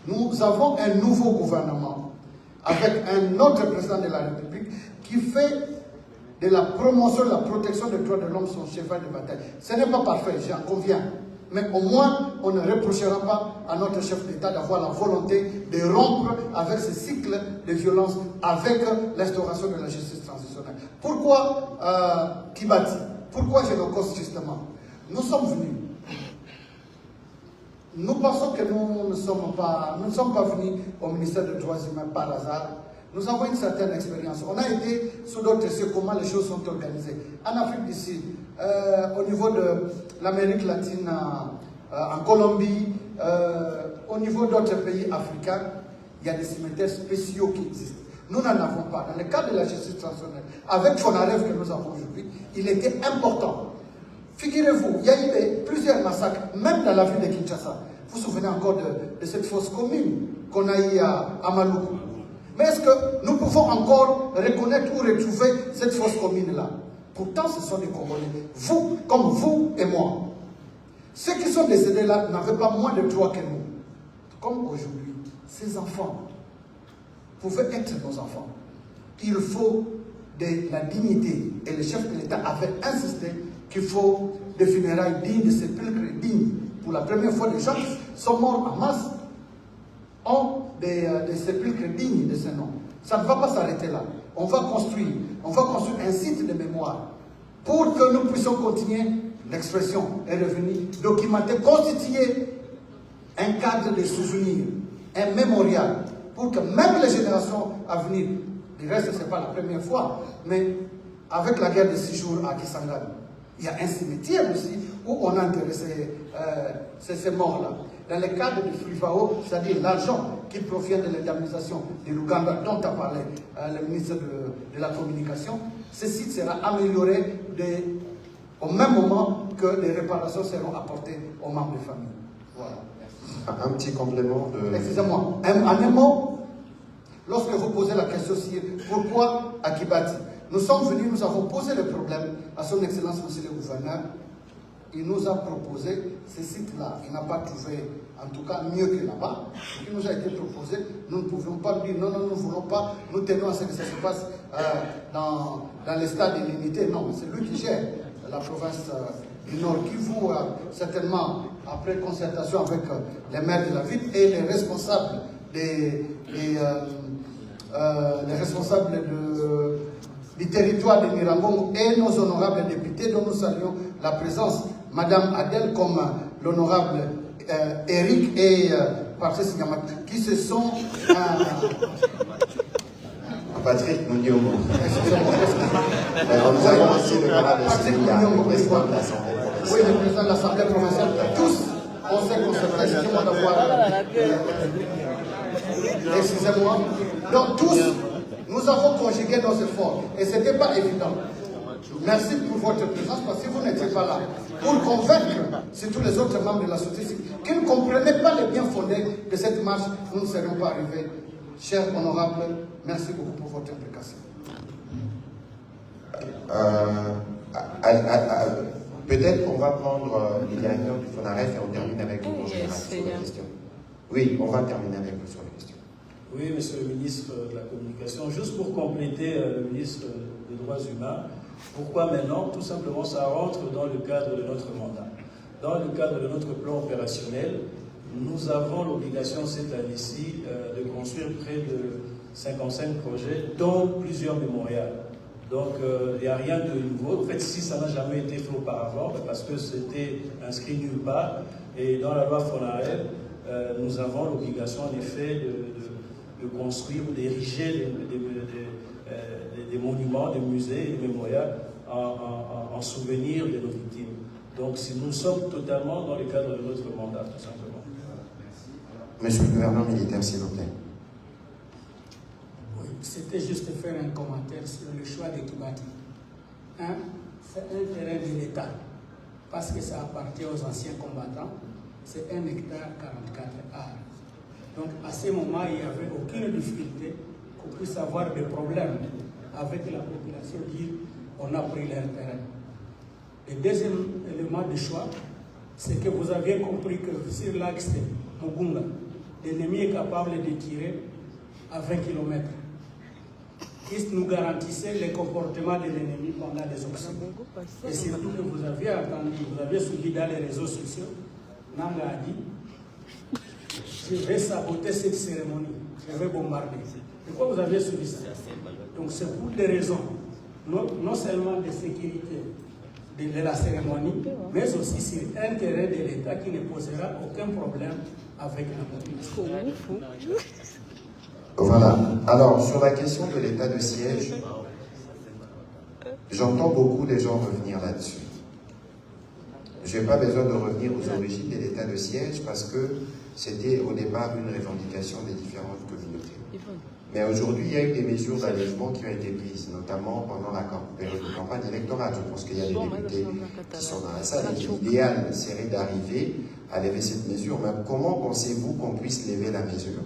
Nous avons un nouveau gouvernement avec un autre président de la République qui fait de la promotion, de la protection des droits de l'homme son cheval de bataille. Ce n'est pas parfait, j'en conviens. Mais au moins, on ne reprochera pas à notre chef d'État d'avoir la volonté de rompre avec ce cycle de violence, avec l'instauration de la justice transitionnelle. Pourquoi Kibati? Pourquoi Génocos justement? Nous sommes venus. Nous pensons que nous ne sommes pas venus au ministère des Droits humains par hasard. Nous avons une certaine expérience. On a été sous d'autres cieux comment les choses sont organisées. En Afrique du Sud, au niveau de l'Amérique latine, en Colombie, au niveau d'autres pays africains, il y a des cimetières spéciaux qui existent. Nous n'en avons pas. Dans le cadre de la justice transitionnelle, avec Fonaref que nous avons aujourd'hui, il était important. Figurez-vous, il y a eu plusieurs massacres, même dans la ville de Kinshasa. Vous vous souvenez encore de cette fosse commune qu'on a eue à Maluku. Mais est-ce que nous pouvons encore reconnaître ou retrouver cette fosse commune-là? Pourtant, ce sont des Congolais. Vous, comme vous et moi. Ceux qui sont décédés là n'avaient pas moins de droits que nous. Comme aujourd'hui, ces enfants pouvaient être nos enfants. Il faut de la dignité. Et le chef de l'État avait insisté qu'il faut des funérailles dignes, des sépulcres dignes. Pour la première fois, les gens qui sont morts en masse ont des sépulcres dignes de ce nom. Ça ne va pas s'arrêter là. On va construire un site de mémoire pour que nous puissions continuer. L'expression est revenue, documenter, constituer un cadre de souvenirs, un mémorial, pour que même les générations à venir, du reste, ce n'est pas la première fois, mais avec la guerre de 6 jours à Kisangani, il y a un cimetière aussi où on a enterré ces morts-là. Dans le cadre du FRIFAO, c'est-à-dire l'argent qui provient de l'indemnisation de l'Ouganda, dont a parlé le ministre de la Communication, ce site sera amélioré au même moment que les réparations seront apportées aux membres de famille. Voilà. Un petit complément de... Excusez-moi. En un mot, lorsque vous posez la question sur pourquoi à Kibati, nous sommes venus, nous avons posé le problème à son Excellence, Monsieur le Gouverneur. Il nous a proposé ce site-là. Il n'a pas trouvé, en tout cas, mieux que là-bas. Il nous a été proposé. Nous ne pouvions pas dire non, nous ne voulons pas. Nous tenons à ce que ça se passe dans le stade de l'unité. Non, c'est lui qui gère la province du Nord Kivu, certainement après concertation avec les maires de la ville et les responsables du territoire de Mirambo et nos honorables députés dont nous saluons la présence, Madame Adèle comme l'honorable Eric et Patrice Nyamat, qui se sont... Patrick Mouniomo. Nous avons aussi le canal de Sénégal, le président de l'Assemblée provinciale. Oui, le président de l'Assemblée provinciale. Tous, on sait qu'on se fait, excusez-moi d'avoir... Excusez-moi. Donc tous, nous avons conjugué nos efforts. Et ce n'était pas évident. Merci pour votre présence, parce que si vous n'étiez pas là, pour convaincre surtout les autres membres de la société civile qui ne comprenaient pas les bien fondés de cette marche, nous ne serions pas arrivés. Chers honorables, merci beaucoup pour votre implication. Peut-être qu'on va prendre les directeurs du FONAREF et on termine avec vous en général sur la question. Oui, on va terminer avec vous sur la question. Oui, monsieur le ministre de la Communication, juste pour compléter le ministre des Droits humains, pourquoi maintenant? Tout simplement, ça rentre dans le cadre de notre mandat. Dans le cadre de notre plan opérationnel, nous avons l'obligation cette année-ci de construire près de 55 projets, dont plusieurs mémorials. Donc, il n'y a rien de nouveau. En fait, si ça n'a jamais été fait auparavant, parce que c'était inscrit nulle part, et dans la loi FONAREF, nous avons l'obligation, en effet, de construire ou d'ériger des monuments, des musées, des mémorials en souvenir de nos victimes. Donc, nous sommes totalement dans le cadre de notre mandat, tout simplement. Monsieur le gouverneur militaire, s'il vous plaît. Oui, c'était juste faire un commentaire sur le choix de Kibati. C'est un terrain de l'État, parce que ça appartient aux anciens combattants. C'est 1 hectare 44 arts. Donc, à ce moment, il n'y avait aucune difficulté qu'on puisse avoir des problèmes avec la population, dire on a pris leur terrain. Le deuxième élément de choix, c'est que vous aviez compris que sur l'axe Mugunga, l'ennemi est capable de tirer à 20 km. Ils nous garantissaient les comportements de l'ennemi pendant les options. Et surtout que vous aviez entendu, vous aviez suivi dans les réseaux sociaux, Nanga a dit, je vais saboter cette cérémonie, je vais bombarder. Pourquoi vous avez suivi ça? Donc c'est pour des raisons, non seulement de sécurité de la cérémonie, mais aussi sur l'intérêt de l'État qui ne posera aucun problème avec la population. Voilà. Alors, sur la question de l'état de siège, j'entends beaucoup de gens revenir là-dessus. Je n'ai pas besoin de revenir aux origines de l'état de siège parce que c'était au départ une revendication des différentes communautés. Mais aujourd'hui, il y a eu des mesures d'allègement qui ont été prises, notamment pendant la période de campagne électorale. Je pense qu'il y a des députés qui sont dans la salle et l'idéal serait d'arriver à lever cette mesure. Mais comment pensez-vous qu'on puisse lever la mesure?